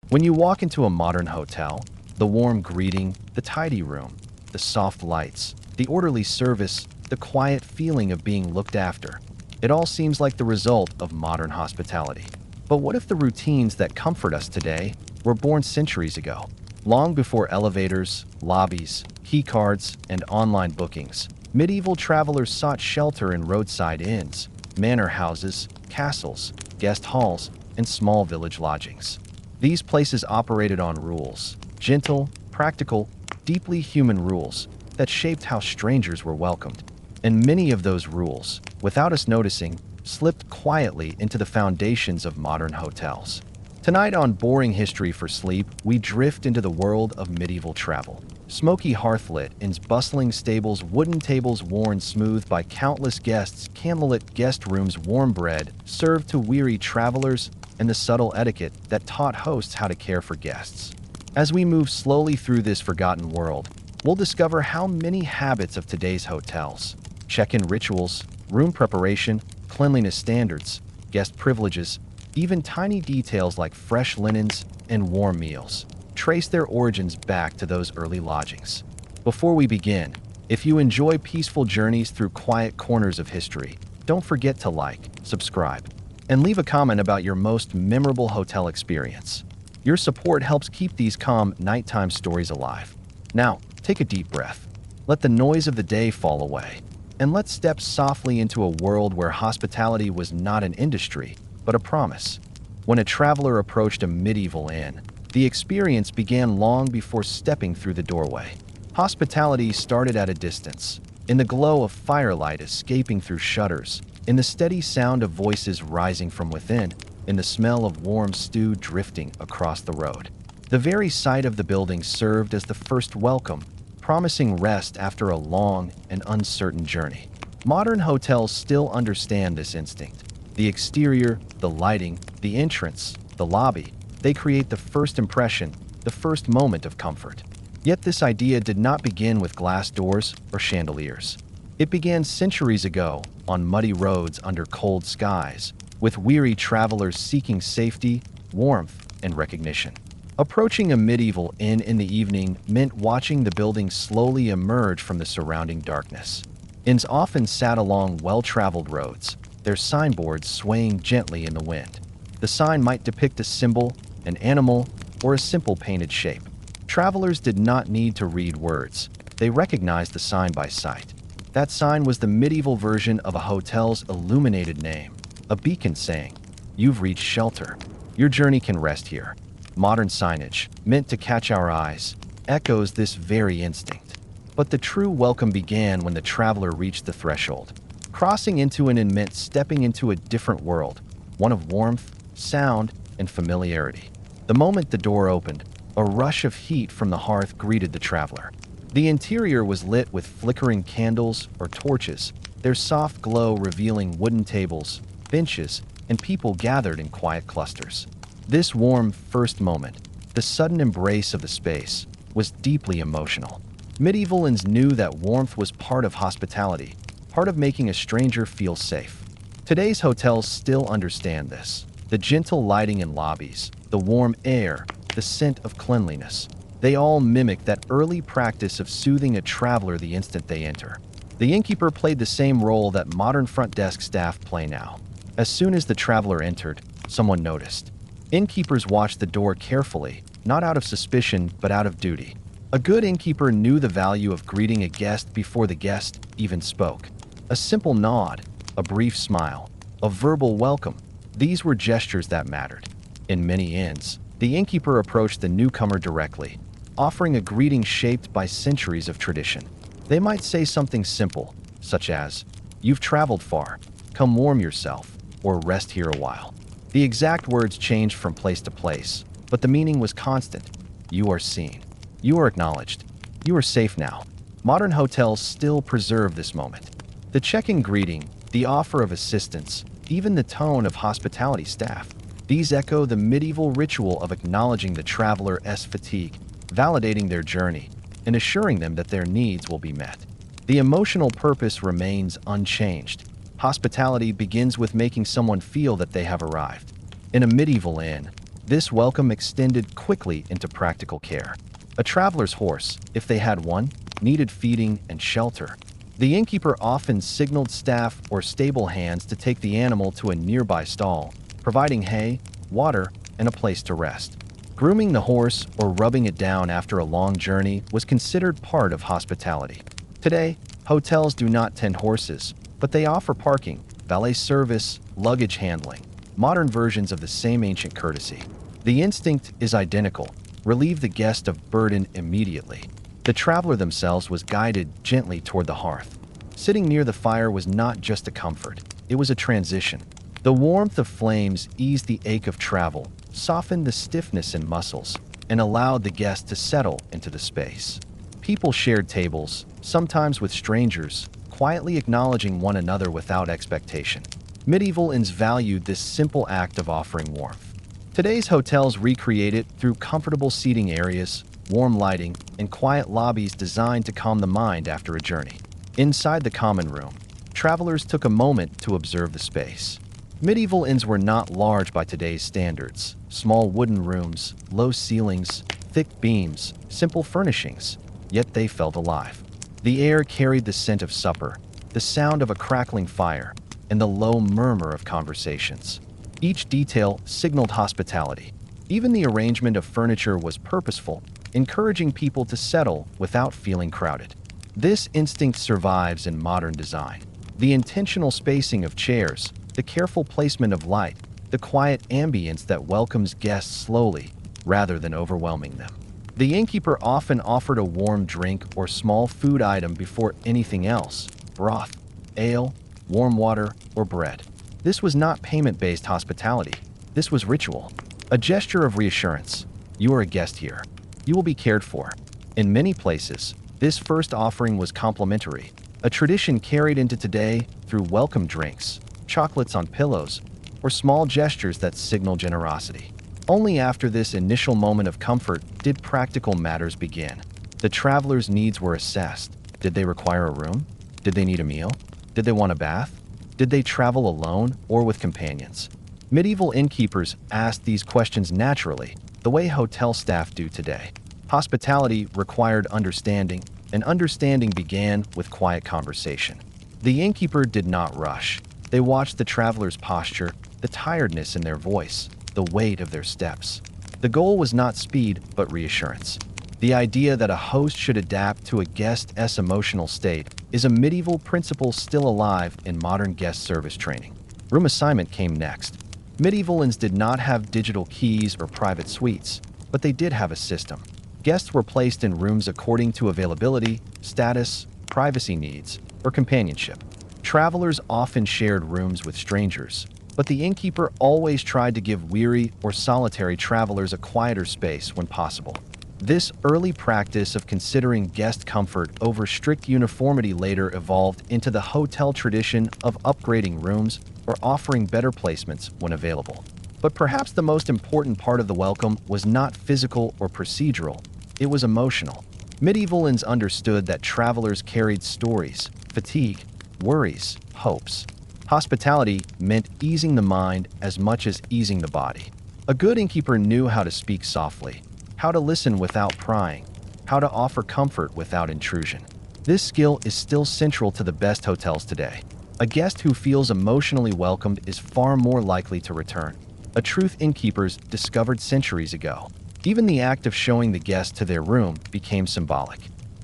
When you walk into a modern hotel, the warm greeting, the tidy room, the soft lights, the orderly service, the quiet feeling of being looked after, it all seems like the result of modern hospitality. But what if the routines that comfort us today were born centuries ago, long before elevators, lobbies, keycards, and online bookings? Medieval travelers sought shelter in roadside inns, manor houses, castles, guest halls, and small village lodgings. These places operated on rules, gentle, practical, deeply human rules that shaped how strangers were welcomed. And many of those rules, without us noticing, slipped quietly into the foundations of modern hotels. Tonight on Boring History for Sleep, we drift into the world of medieval travel. Smoky hearthlit inns, bustling stables, wooden tables worn smooth by countless guests, candlelit guest rooms, warm bread served to weary travelers, and the subtle etiquette that taught hosts how to care for guests. As we move slowly through this forgotten world, we'll discover how many habits of today's hotels, check-in rituals, room preparation, cleanliness standards, guest privileges, even tiny details like fresh linens and warm meals, trace their origins back to those early lodgings. Before we begin, if you enjoy peaceful journeys through quiet corners of history, don't forget to like, subscribe, and leave a comment about your most memorable hotel experience. Your support helps keep these calm nighttime stories alive. Now, take a deep breath. Let the noise of the day fall away, and let's step softly into a world where hospitality was not an industry, but a promise. When a traveler approached a medieval inn, the experience began long before stepping through the doorway. Hospitality started at a distance, in the glow of firelight escaping through shutters, in the steady sound of voices rising from within, in the smell of warm stew drifting across the road. The very sight of the building served as the first welcome, promising rest after a long and uncertain journey. Modern hotels still understand this instinct. The exterior, the lighting, the entrance, the lobby, they create the first impression, the first moment of comfort. Yet this idea did not begin with glass doors or chandeliers. It began centuries ago, on muddy roads under cold skies, with weary travelers seeking safety, warmth, and recognition. Approaching a medieval inn in the evening meant watching the building slowly emerge from the surrounding darkness. Inns often sat along well-traveled roads, their signboards swaying gently in the wind. The sign might depict a symbol, an animal, or a simple painted shape. Travelers did not need to read words. They recognized the sign by sight. That sign was the medieval version of a hotel's illuminated name, a beacon saying, "You've reached shelter. Your journey can rest here." Modern signage, meant to catch our eyes, echoes this very instinct. But the true welcome began when the traveler reached the threshold. Crossing into an inn meant stepping into a different world, one of warmth, sound, and familiarity. The moment the door opened, a rush of heat from the hearth greeted the traveler. The interior was lit with flickering candles or torches, their soft glow revealing wooden tables, benches, and people gathered in quiet clusters. This warm first moment, the sudden embrace of the space, was deeply emotional. Medieval inns knew that warmth was part of hospitality, part of making a stranger feel safe. Today's hotels still understand this. The gentle lighting in lobbies, the warm air, the scent of cleanliness, they all mimic that early practice of soothing a traveler the instant they enter. The innkeeper played the same role that modern front desk staff play now. As soon as the traveler entered, someone noticed. Innkeepers watched the door carefully, not out of suspicion, but out of duty. A good innkeeper knew the value of greeting a guest before the guest even spoke. A simple nod, a brief smile, a verbal welcome, these were gestures that mattered. In many inns, the innkeeper approached the newcomer directly, offering a greeting shaped by centuries of tradition. They might say something simple, such as, "You've traveled far, come warm yourself," or "Rest here a while." The exact words changed from place to place, but the meaning was constant. You are seen. You are acknowledged. You are safe now. Modern hotels still preserve this moment. The check-in greeting, the offer of assistance, even the tone of hospitality staff. These echo the medieval ritual of acknowledging the traveler's fatigue, validating their journey, and assuring them that their needs will be met. The emotional purpose remains unchanged. Hospitality begins with making someone feel that they have arrived. In a medieval inn, This welcome extended quickly into practical care. A traveler's horse, if they had one, needed feeding and shelter. The innkeeper often signaled staff or stable hands to take the animal to a nearby stall, providing hay, water, and a place to rest. Grooming the horse or rubbing it down after a long journey was considered part of hospitality. Today, hotels do not tend horses, but they offer parking, valet service, luggage handling, modern versions of the same ancient courtesy. The instinct is identical: relieve the guest of burden immediately. The traveler themselves was guided gently toward the hearth. Sitting near the fire was not just a comfort, it was a transition. The warmth of flames eased the ache of travel, softened the stiffness in muscles, and allowed the guest to settle into the space. People shared tables, sometimes with strangers, quietly acknowledging one another without expectation. Medieval inns valued this simple act of offering warmth. Today's hotels recreate it through comfortable seating areas, warm lighting, and quiet lobbies designed to calm the mind after a journey. Inside the common room, travelers took a moment to observe the space. Medieval inns were not large by today's standards. Small wooden rooms, low ceilings, thick beams, simple furnishings, yet they felt alive. The air carried the scent of supper, the sound of a crackling fire, and the low murmur of conversations. Each detail signaled hospitality. Even the arrangement of furniture was purposeful, encouraging people to settle without feeling crowded. This instinct survives in modern design. The intentional spacing of chairs, the careful placement of light, the quiet ambience that welcomes guests slowly rather than overwhelming them. The innkeeper often offered a warm drink or small food item before anything else: broth, ale, warm water, or bread. This was not payment-based hospitality. This was ritual, a gesture of reassurance. You are a guest here. You will be cared for. In many places, this first offering was complimentary, a tradition carried into today through welcome drinks, chocolates on pillows, or small gestures that signal generosity. Only after this initial moment of comfort did practical matters begin. The traveler's needs were assessed. Did they require a room? Did they need a meal? Did they want a bath? Did they travel alone or with companions? Medieval innkeepers asked these questions naturally, the way hotel staff do today. Hospitality required understanding, and understanding began with quiet conversation. The innkeeper did not rush. They watched the traveler's posture, the tiredness in their voice, the weight of their steps. The goal was not speed, but reassurance. The idea that a host should adapt to a guest's emotional state is a medieval principle still alive in modern guest service training. Room assignment came next. Medieval inns did not have digital keys or private suites, but they did have a system. Guests were placed in rooms according to availability, status, privacy needs, or companionship. Travelers often shared rooms with strangers, but the innkeeper always tried to give weary or solitary travelers a quieter space when possible. This early practice of considering guest comfort over strict uniformity later evolved into the hotel tradition of upgrading rooms or offering better placements when available. But perhaps the most important part of the welcome was not physical or procedural, it was emotional. Medieval inns understood that travelers carried stories, fatigue, worries, hopes. Hospitality meant easing the mind as much as easing the body. A good innkeeper knew how to speak softly, how to listen without prying, how to offer comfort without intrusion. This skill is still central to the best hotels today. A guest who feels emotionally welcomed is far more likely to return, a truth innkeepers discovered centuries ago. Even the act of showing the guest to their room became symbolic.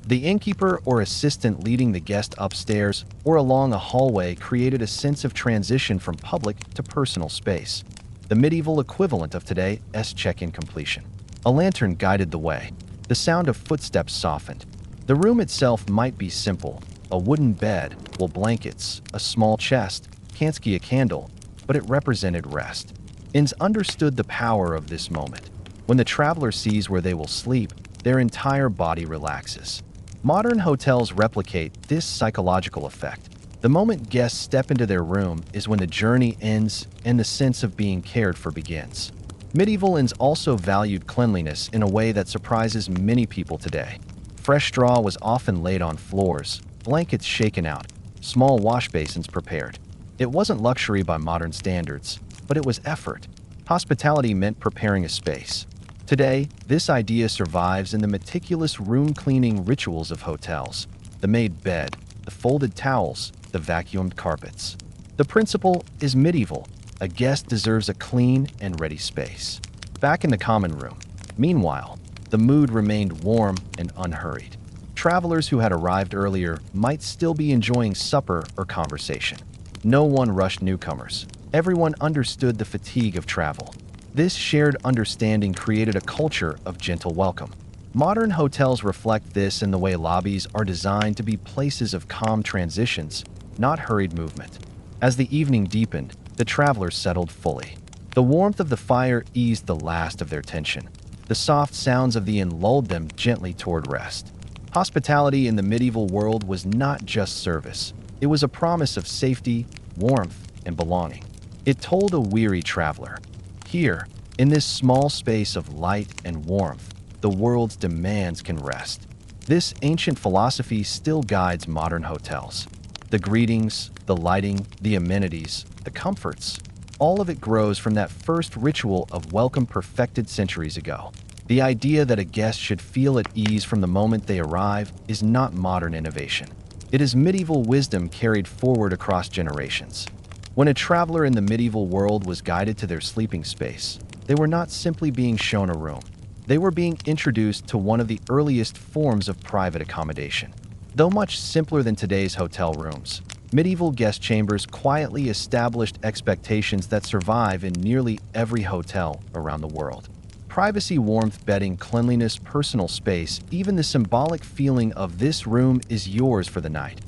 The innkeeper or assistant leading the guest upstairs or along a hallway created a sense of transition from public to personal space, the medieval equivalent of today's check-in completion. A lantern guided the way. The sound of footsteps softened. The room itself might be simple: a wooden bed, wool blankets, a small chest, a candle, but it represented rest. Inns understood the power of this moment. When the traveler sees where they will sleep, their entire body relaxes. Modern hotels replicate this psychological effect. The moment guests step into their room is when the journey ends and the sense of being cared for begins. Medieval inns also valued cleanliness in a way that surprises many people today. Fresh straw was often laid on floors, blankets shaken out, small wash basins prepared. It wasn't luxury by modern standards, but it was effort. Hospitality meant preparing a space. Today, this idea survives in the meticulous room-cleaning rituals of hotels: the made bed, the folded towels, the vacuumed carpets. The principle is medieval. A guest deserves a clean and ready space. Back in the common room, meanwhile, the mood remained warm and unhurried. Travelers who had arrived earlier might still be enjoying supper or conversation. No one rushed newcomers. Everyone understood the fatigue of travel. This shared understanding created a culture of gentle welcome. Modern hotels reflect this in the way lobbies are designed to be places of calm transitions, not hurried movement. As the evening deepened, the travelers settled fully. The warmth of the fire eased the last of their tension. The soft sounds of the inn lulled them gently toward rest. Hospitality in the medieval world was not just service. It was a promise of safety, warmth, and belonging. It told a weary traveler, "Here, in this small space of light and warmth, the world's demands can rest." This ancient philosophy still guides modern hotels. The greetings, the lighting, the amenities, the comforts, all of it grows from that first ritual of welcome perfected centuries ago. The idea that a guest should feel at ease from the moment they arrive is not modern innovation. It is medieval wisdom carried forward across generations. When a traveler in the medieval world was guided to their sleeping space, they were not simply being shown a room. They were being introduced to one of the earliest forms of private accommodation. Though much simpler than today's hotel rooms, medieval guest chambers quietly established expectations that survive in nearly every hotel around the world. Privacy, warmth, bedding, cleanliness, personal space, even the symbolic feeling of "this room is yours for the night."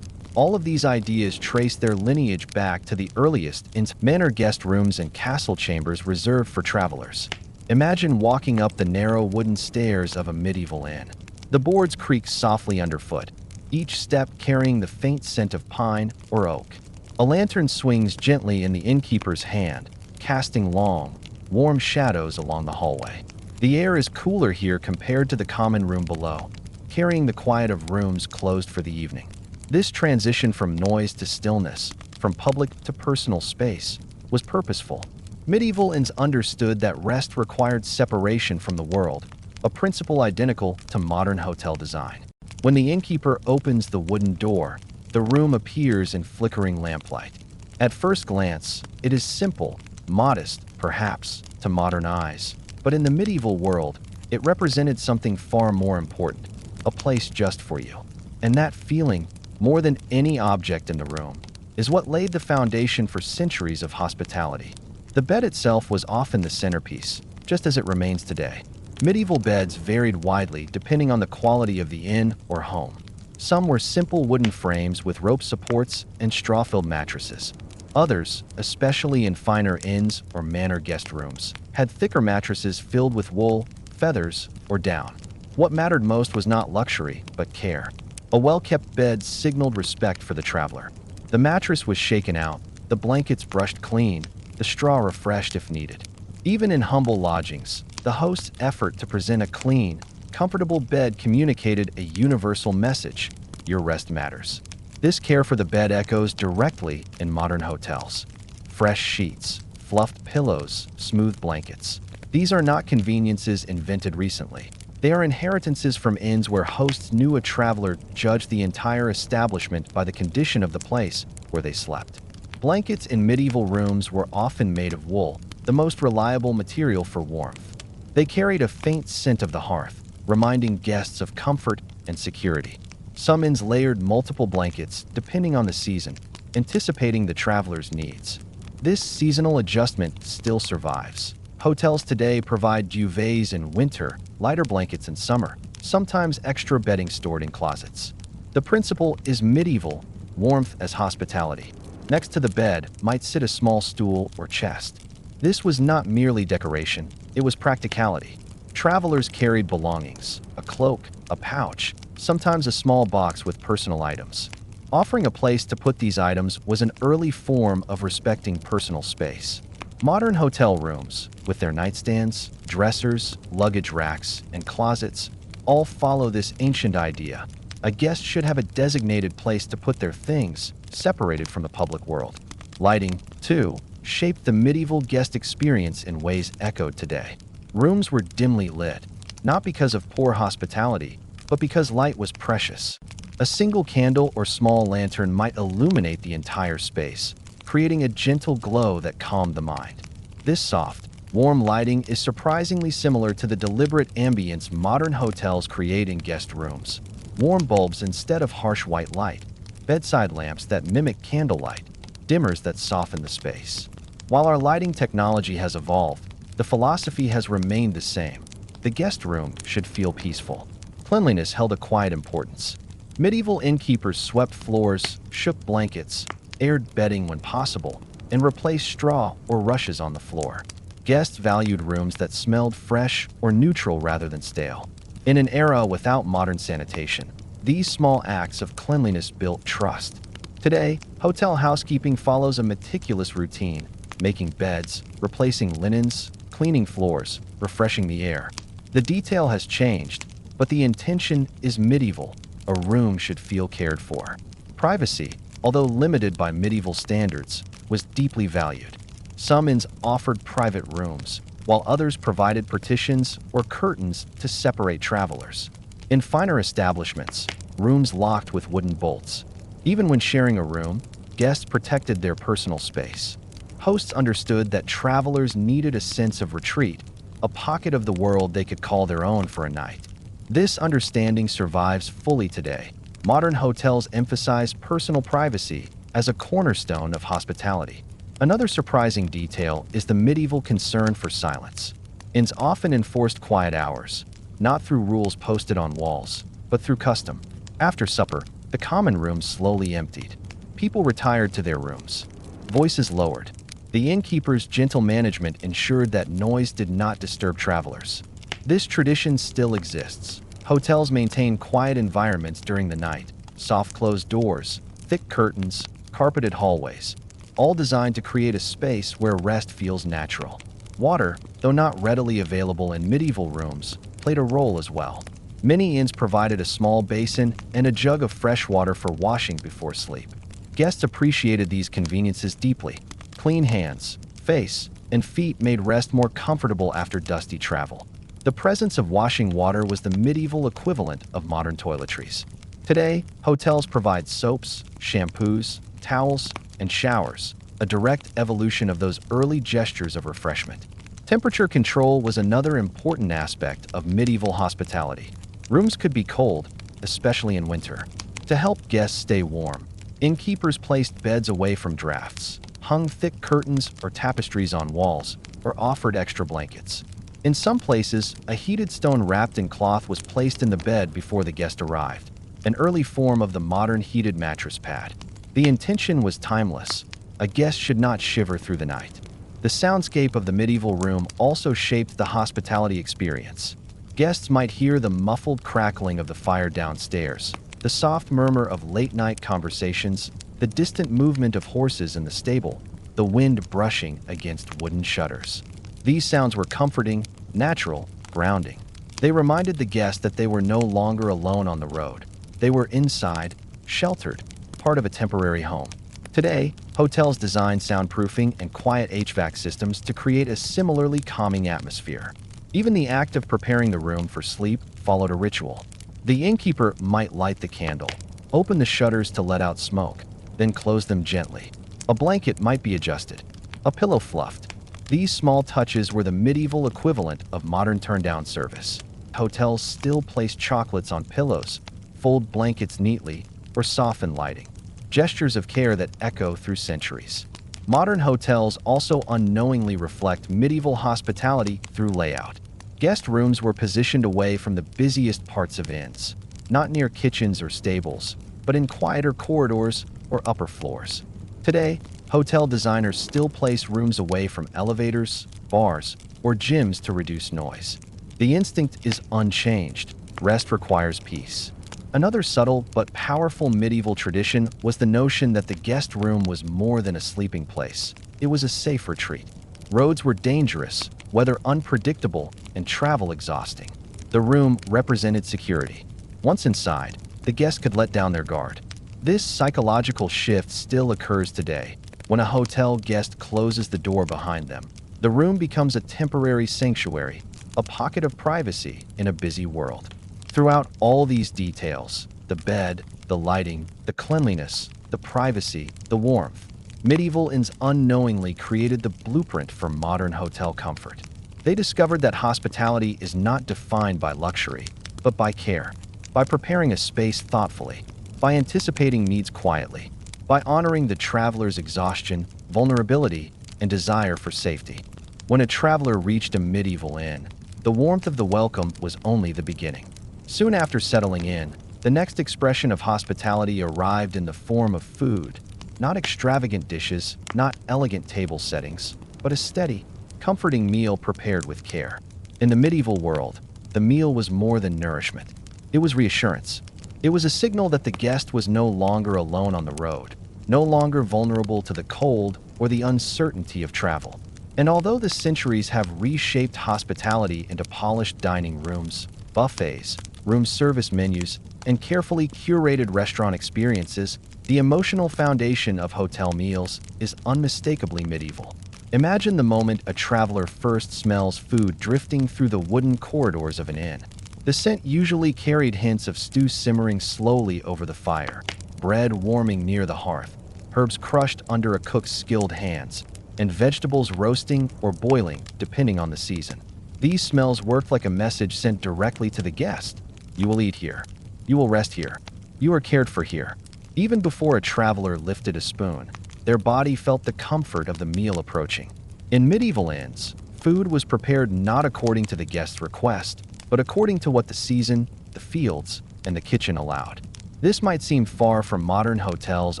All of these ideas trace their lineage back to the earliest manor guest rooms and castle chambers reserved for travelers. Imagine walking up the narrow wooden stairs of a medieval inn. The boards creak softly underfoot, each step carrying the faint scent of pine or oak. A lantern swings gently in the innkeeper's hand, casting long, warm shadows along the hallway. The air is cooler here compared to the common room below, carrying the quiet of rooms closed for the evening. This transition from noise to stillness, from public to personal space, was purposeful. Medieval inns understood that rest required separation from the world, a principle identical to modern hotel design. When the innkeeper opens the wooden door, the room appears in flickering lamplight. At first glance, it is simple, modest, perhaps, to modern eyes. But in the medieval world, it represented something far more important, a place just for you. And that feeling, more than any object in the room, is what laid the foundation for centuries of hospitality. The bed itself was often the centerpiece, just as it remains today. Medieval beds varied widely depending on the quality of the inn or home. Some were simple wooden frames with rope supports and straw-filled mattresses. Others, especially in finer inns or manor guest rooms, had thicker mattresses filled with wool, feathers, or down. What mattered most was not luxury, but care. A well-kept bed signaled respect for the traveler. The mattress was shaken out, the blankets brushed clean, the straw refreshed if needed. Even in humble lodgings, the host's effort to present a clean, comfortable bed communicated a universal message: your rest matters. This care for the bed echoes directly in modern hotels. Fresh sheets, fluffed pillows, smooth blankets. These are not conveniences invented recently. They are inheritances from inns where hosts knew a traveler judged the entire establishment by the condition of the place where they slept. Blankets in medieval rooms were often made of wool, the most reliable material for warmth. They carried a faint scent of the hearth, reminding guests of comfort and security. Some inns layered multiple blankets depending on the season, anticipating the traveler's needs. This seasonal adjustment still survives. Hotels today provide duvets in winter, lighter blankets in summer, sometimes extra bedding stored in closets. The principle is medieval, warmth as hospitality. Next to the bed might sit a small stool or chest. This was not merely decoration, it was practicality. Travelers carried belongings: a cloak, a pouch, sometimes a small box with personal items. Offering a place to put these items was an early form of respecting personal space. Modern hotel rooms, with their nightstands, dressers, luggage racks, and closets, all follow this ancient idea. A guest should have a designated place to put their things, separated from the public world. Lighting, too, shaped the medieval guest experience in ways echoed today. Rooms were dimly lit, not because of poor hospitality, but because light was precious. A single candle or small lantern might illuminate the entire space, creating a gentle glow that calmed the mind. This soft, warm lighting is surprisingly similar to the deliberate ambience modern hotels create in guest rooms. Warm bulbs instead of harsh white light, bedside lamps that mimic candlelight, dimmers that soften the space. While our lighting technology has evolved, the philosophy has remained the same. The guest room should feel peaceful. Cleanliness held a quiet importance. Medieval innkeepers swept floors, shook blankets, aired bedding when possible, and replaced straw or rushes on the floor. Guests valued rooms that smelled fresh or neutral rather than stale. In an era without modern sanitation, these small acts of cleanliness built trust. Today, hotel housekeeping follows a meticulous routine, making beds, replacing linens, cleaning floors, refreshing the air. The detail has changed, but the intention is medieval. A room should feel cared for. Privacy, although limited by medieval standards, was deeply valued. Some inns offered private rooms, while others provided partitions or curtains to separate travelers. In finer establishments, rooms locked with wooden bolts. Even when sharing a room, guests protected their personal space. Hosts understood that travelers needed a sense of retreat, a pocket of the world they could call their own for a night. This understanding survives fully today. Modern hotels emphasize personal privacy as a cornerstone of hospitality. Another surprising detail is the medieval concern for silence. Inns often enforced quiet hours, not through rules posted on walls, but through custom. After supper, the common rooms slowly emptied. People retired to their rooms, voices lowered. The innkeeper's gentle management ensured that noise did not disturb travelers. This tradition still exists. Hotels maintain quiet environments during the night, soft closed doors, thick curtains, carpeted hallways, all designed to create a space where rest feels natural. Water, though not readily available in medieval rooms, played a role as well. Many inns provided a small basin and a jug of fresh water for washing before sleep. Guests appreciated these conveniences deeply. Clean hands, face, and feet made rest more comfortable after dusty travel. The presence of washing water was the medieval equivalent of modern toiletries. Today, hotels provide soaps, shampoos, towels, and showers, a direct evolution of those early gestures of refreshment. Temperature control was another important aspect of medieval hospitality. Rooms could be cold, especially in winter. To help guests stay warm, innkeepers placed beds away from drafts, hung thick curtains or tapestries on walls, or offered extra blankets. In some places, a heated stone wrapped in cloth was placed in the bed before the guest arrived, an early form of the modern heated mattress pad. The intention was timeless. A guest should not shiver through the night. The soundscape of the medieval room also shaped the hospitality experience. Guests might hear the muffled crackling of the fire downstairs, the soft murmur of late-night conversations, the distant movement of horses in the stable, the wind brushing against wooden shutters. These sounds were comforting, natural, grounding. They reminded the guest that they were no longer alone on the road. They were inside, sheltered, part of a temporary home. Today, hotels design soundproofing and quiet HVAC systems to create a similarly calming atmosphere. Even the act of preparing the room for sleep followed a ritual. The innkeeper might light the candle, open the shutters to let out smoke, then close them gently. A blanket might be adjusted, a pillow fluffed. These small touches were the medieval equivalent of modern turn-down service. Hotels still place chocolates on pillows, fold blankets neatly, or soften lighting. Gestures of care that echo through centuries. Modern hotels also unknowingly reflect medieval hospitality through layout. Guest rooms were positioned away from the busiest parts of inns, not near kitchens or stables, but in quieter corridors or upper floors. Today, hotel designers still place rooms away from elevators, bars, or gyms to reduce noise. The instinct is unchanged. Rest requires peace. Another subtle but powerful medieval tradition was the notion that the guest room was more than a sleeping place. It was a safe retreat. Roads were dangerous, weather unpredictable, and travel exhausting. The room represented security. Once inside, the guest could let down their guard. This psychological shift still occurs today. When a hotel guest closes the door behind them, the room becomes a temporary sanctuary, a pocket of privacy in a busy world. Throughout all these details, the bed, the lighting, the cleanliness, the privacy, the warmth, medieval inns unknowingly created the blueprint for modern hotel comfort. They discovered that hospitality is not defined by luxury, but by care, by preparing a space thoughtfully, by anticipating needs quietly, by honoring the traveler's exhaustion, vulnerability, and desire for safety. When a traveler reached a medieval inn, the warmth of the welcome was only the beginning. Soon after settling in, the next expression of hospitality arrived in the form of food. Not extravagant dishes, not elegant table settings, but a steady, comforting meal prepared with care. In the medieval world, the meal was more than nourishment. It was reassurance. It was a signal that the guest was no longer alone on the road, no longer vulnerable to the cold or the uncertainty of travel. And although the centuries have reshaped hospitality into polished dining rooms, buffets, room service menus, and carefully curated restaurant experiences, the emotional foundation of hotel meals is unmistakably medieval. Imagine the moment a traveler first smells food drifting through the wooden corridors of an inn. The scent usually carried hints of stew simmering slowly over the fire, bread warming near the hearth, herbs crushed under a cook's skilled hands, and vegetables roasting or boiling depending on the season. These smells worked like a message sent directly to the guest. You will eat here. You will rest here. You are cared for here. Even before a traveler lifted a spoon, their body felt the comfort of the meal approaching. In medieval inns, food was prepared not according to the guest's request, but according to what the season, the fields, and the kitchen allowed. This might seem far from modern hotels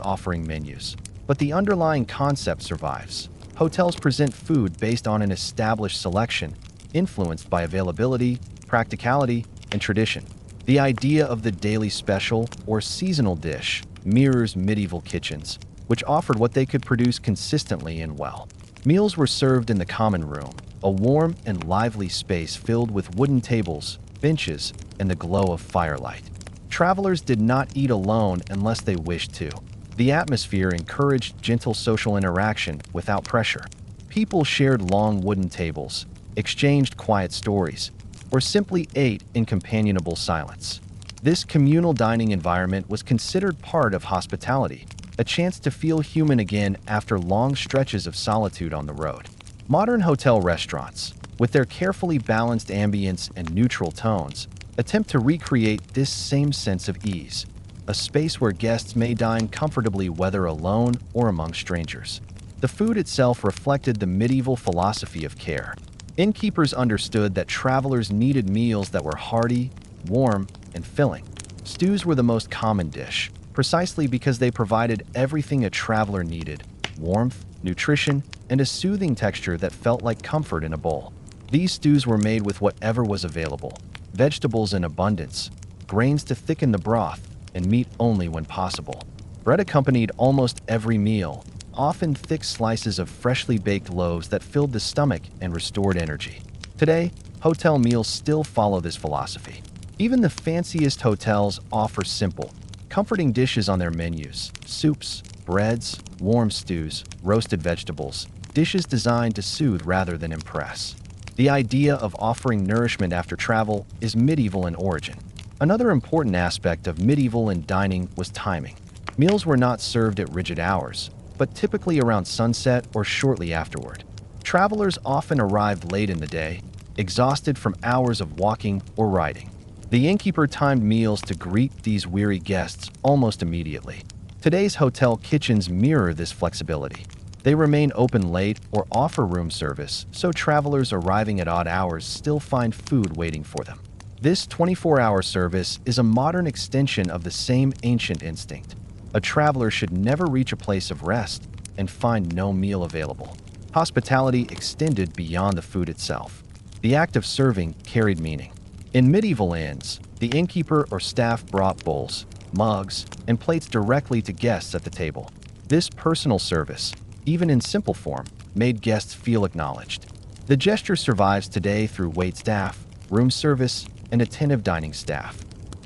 offering menus, but the underlying concept survives. Hotels present food based on an established selection, influenced by availability, practicality, and tradition. The idea of the daily special or seasonal dish mirrors medieval kitchens, which offered what they could produce consistently and well. Meals were served in the common room, a warm and lively space filled with wooden tables, benches, and the glow of firelight. Travelers did not eat alone unless they wished to. The atmosphere encouraged gentle social interaction without pressure. People shared long wooden tables, exchanged quiet stories, or simply ate in companionable silence. This communal dining environment was considered part of hospitality, a chance to feel human again after long stretches of solitude on the road. Modern hotel restaurants, with their carefully balanced ambience and neutral tones, attempt to recreate this same sense of ease, a space where guests may dine comfortably whether alone or among strangers. The food itself reflected the medieval philosophy of care. Innkeepers understood that travelers needed meals that were hearty, warm, and filling. Stews were the most common dish, precisely because they provided everything a traveler needed: warmth, nutrition, and a soothing texture that felt like comfort in a bowl. These stews were made with whatever was available: vegetables in abundance, grains to thicken the broth, and meat only when possible. Bread accompanied almost every meal, often thick slices of freshly baked loaves that filled the stomach and restored energy. Today, hotel meals still follow this philosophy. Even the fanciest hotels offer simple, comforting dishes on their menus: soups, breads, warm stews, roasted vegetables, dishes designed to soothe rather than impress. The idea of offering nourishment after travel is medieval in origin. Another important aspect of medieval inn dining was timing. Meals were not served at rigid hours, but typically around sunset or shortly afterward. Travelers often arrived late in the day, exhausted from hours of walking or riding. The innkeeper timed meals to greet these weary guests almost immediately. Today's hotel kitchens mirror this flexibility. They remain open late or offer room service, so travelers arriving at odd hours still find food waiting for them. This 24-hour service is a modern extension of the same ancient instinct. A traveler should never reach a place of rest and find no meal available. Hospitality extended beyond the food itself. The act of serving carried meaning. In medieval inns, the innkeeper or staff brought bowls, mugs, and plates directly to guests at the table. This personal service, even in simple form, made guests feel acknowledged. The gesture survives today through waitstaff, room service, and attentive dining staff.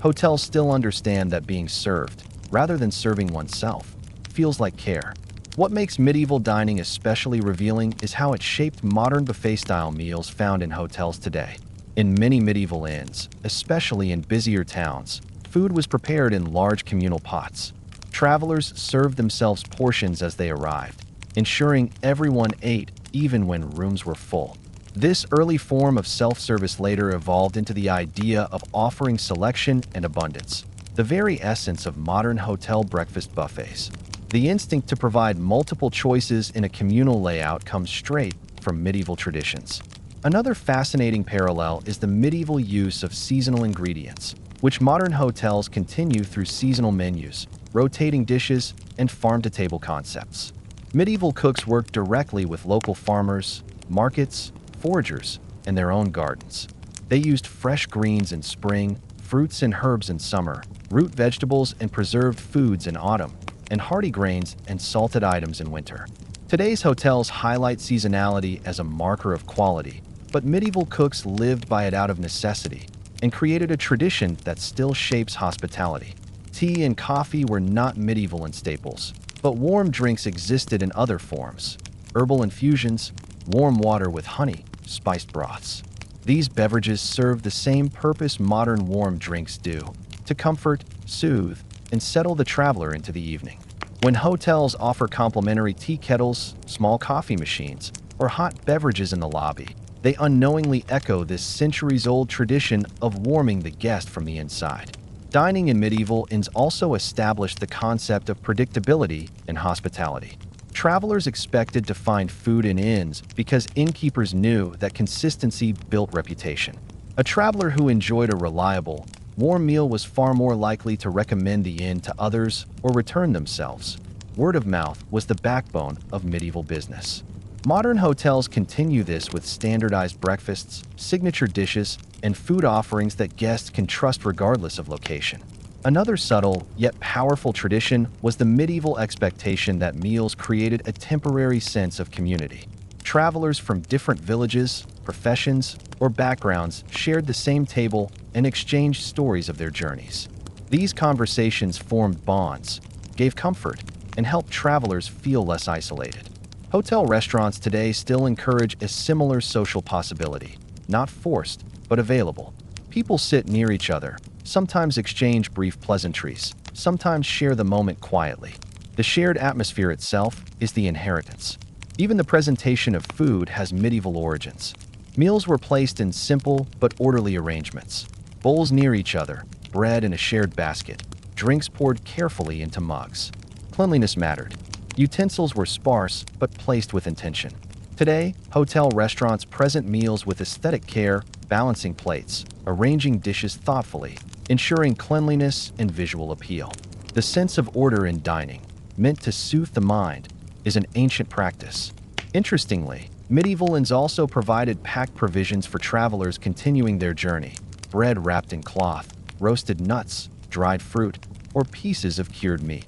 Hotels still understand that being served, rather than serving oneself, feels like care. What makes medieval dining especially revealing is how it shaped modern buffet-style meals found in hotels today. In many medieval inns, especially in busier towns, food was prepared in large communal pots. Travelers served themselves portions as they arrived, ensuring everyone ate even when rooms were full. This early form of self-service later evolved into the idea of offering selection and abundance, the very essence of modern hotel breakfast buffets. The instinct to provide multiple choices in a communal layout comes straight from medieval traditions. Another fascinating parallel is the medieval use of seasonal ingredients, which modern hotels continue through seasonal menus, rotating dishes, and farm-to-table concepts. Medieval cooks worked directly with local farmers, markets, foragers, and their own gardens. They used fresh greens in spring, fruits and herbs in summer, root vegetables and preserved foods in autumn, and hearty grains and salted items in winter. Today's hotels highlight seasonality as a marker of quality, but medieval cooks lived by it out of necessity and created a tradition that still shapes hospitality. Tea and coffee were not medieval in staples, but warm drinks existed in other forms: herbal infusions, warm water with honey, spiced broths. These beverages serve the same purpose modern warm drinks do: to comfort, soothe, and settle the traveler into the evening. When hotels offer complimentary tea kettles, small coffee machines, or hot beverages in the lobby, they unknowingly echo this centuries-old tradition of warming the guest from the inside. Dining in medieval inns also established the concept of predictability in hospitality. Travelers expected to find food in inns because innkeepers knew that consistency built reputation. A traveler who enjoyed a reliable, warm meal was far more likely to recommend the inn to others or return themselves. Word of mouth was the backbone of medieval business. Modern hotels continue this with standardized breakfasts, signature dishes, and food offerings that guests can trust regardless of location. Another subtle, yet powerful tradition was the medieval expectation that meals created a temporary sense of community. Travelers from different villages, professions, or backgrounds shared the same table and exchanged stories of their journeys. These conversations formed bonds, gave comfort, and helped travelers feel less isolated. Hotel restaurants today still encourage a similar social possibility, not forced, but available. People sit near each other, sometimes exchange brief pleasantries, sometimes share the moment quietly. The shared atmosphere itself is the inheritance. Even the presentation of food has medieval origins. Meals were placed in simple but orderly arrangements. Bowls near each other, bread in a shared basket, drinks poured carefully into mugs. Cleanliness mattered. Utensils were sparse but placed with intention. Today, hotel restaurants present meals with aesthetic care, balancing plates, arranging dishes thoughtfully, ensuring cleanliness and visual appeal. The sense of order in dining, meant to soothe the mind, is an ancient practice. Interestingly, medieval inns also provided packed provisions for travelers continuing their journey: bread wrapped in cloth, roasted nuts, dried fruit, or pieces of cured meat.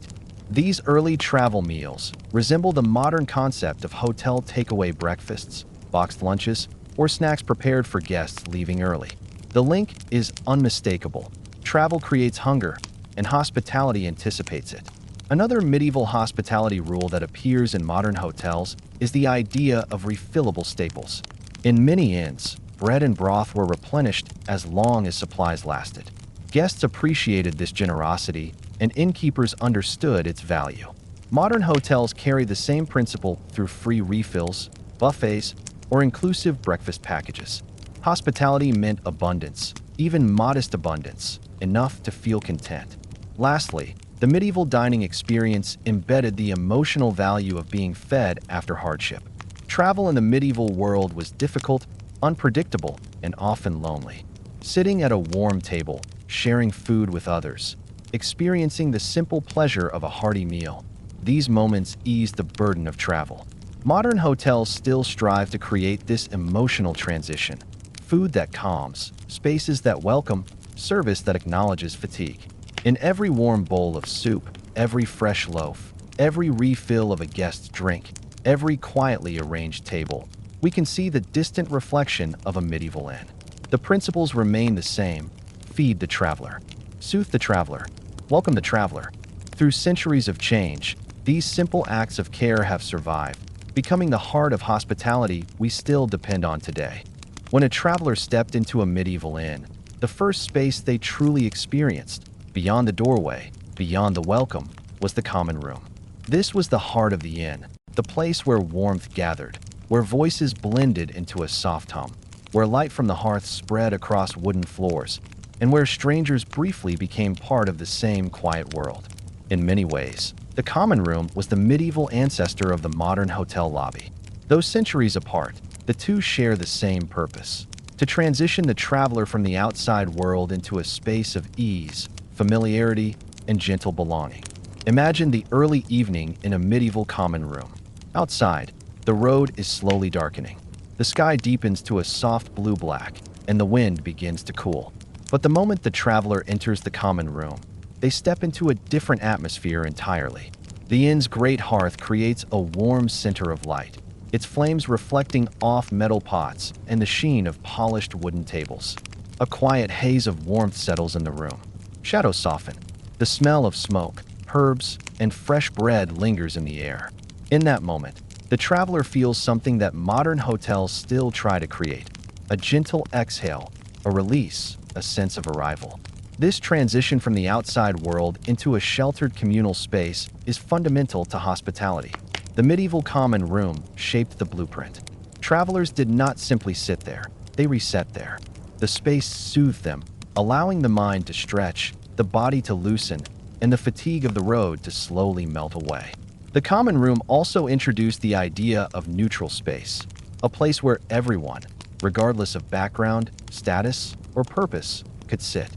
These early travel meals resemble the modern concept of hotel takeaway breakfasts, boxed lunches, or snacks prepared for guests leaving early. The link is unmistakable. Travel creates hunger, and hospitality anticipates it. Another medieval hospitality rule that appears in modern hotels is the idea of refillable staples. In many inns, bread and broth were replenished as long as supplies lasted. Guests appreciated this generosity, and innkeepers understood its value. Modern hotels carry the same principle through free refills, buffets, or inclusive breakfast packages. Hospitality meant abundance, even modest abundance, enough to feel content. Lastly, the medieval dining experience embedded the emotional value of being fed after hardship. Travel in the medieval world was difficult, unpredictable, and often lonely. Sitting at a warm table, sharing food with others, experiencing the simple pleasure of a hearty meal, these moments eased the burden of travel. Modern hotels still strive to create this emotional transition: food that calms, spaces that welcome, service that acknowledges fatigue. In every warm bowl of soup, every fresh loaf, every refill of a guest's drink, every quietly arranged table, we can see the distant reflection of a medieval inn. The principles remain the same: feed the traveler, soothe the traveler, welcome the traveler. Through centuries of change, These simple acts of care have survived, becoming the heart of hospitality we still depend on today. When a traveler stepped into a medieval inn, the first space they truly experienced, beyond the doorway, beyond the welcome, was the common room. This was the heart of the inn, the place where warmth gathered, where voices blended into a soft hum, where light from the hearth spread across wooden floors, and where strangers briefly became part of the same quiet world. In many ways, the common room was the medieval ancestor of the modern hotel lobby. Though centuries apart, the two share the same purpose: to transition the traveler from the outside world into a space of ease, familiarity, and gentle belonging. Imagine the early evening in a medieval common room. Outside, the road is slowly darkening. The sky deepens to a soft blue-black, and the wind begins to cool. But the moment the traveler enters the common room, they step into a different atmosphere entirely. The inn's great hearth creates a warm center of light, its flames reflecting off metal pots and the sheen of polished wooden tables. A quiet haze of warmth settles in the room. Shadows soften. The smell of smoke, herbs, and fresh bread lingers in the air. In that moment, the traveler feels something that modern hotels still try to create: a gentle exhale, a release, a sense of arrival. This transition from the outside world into a sheltered communal space is fundamental to hospitality. The medieval common room shaped the blueprint. Travelers did not simply sit there, they reset there. The space soothed them, allowing the mind to stretch, the body to loosen, and the fatigue of the road to slowly melt away. The common room also introduced the idea of neutral space, a place where everyone, regardless of background, status, or purpose, could sit.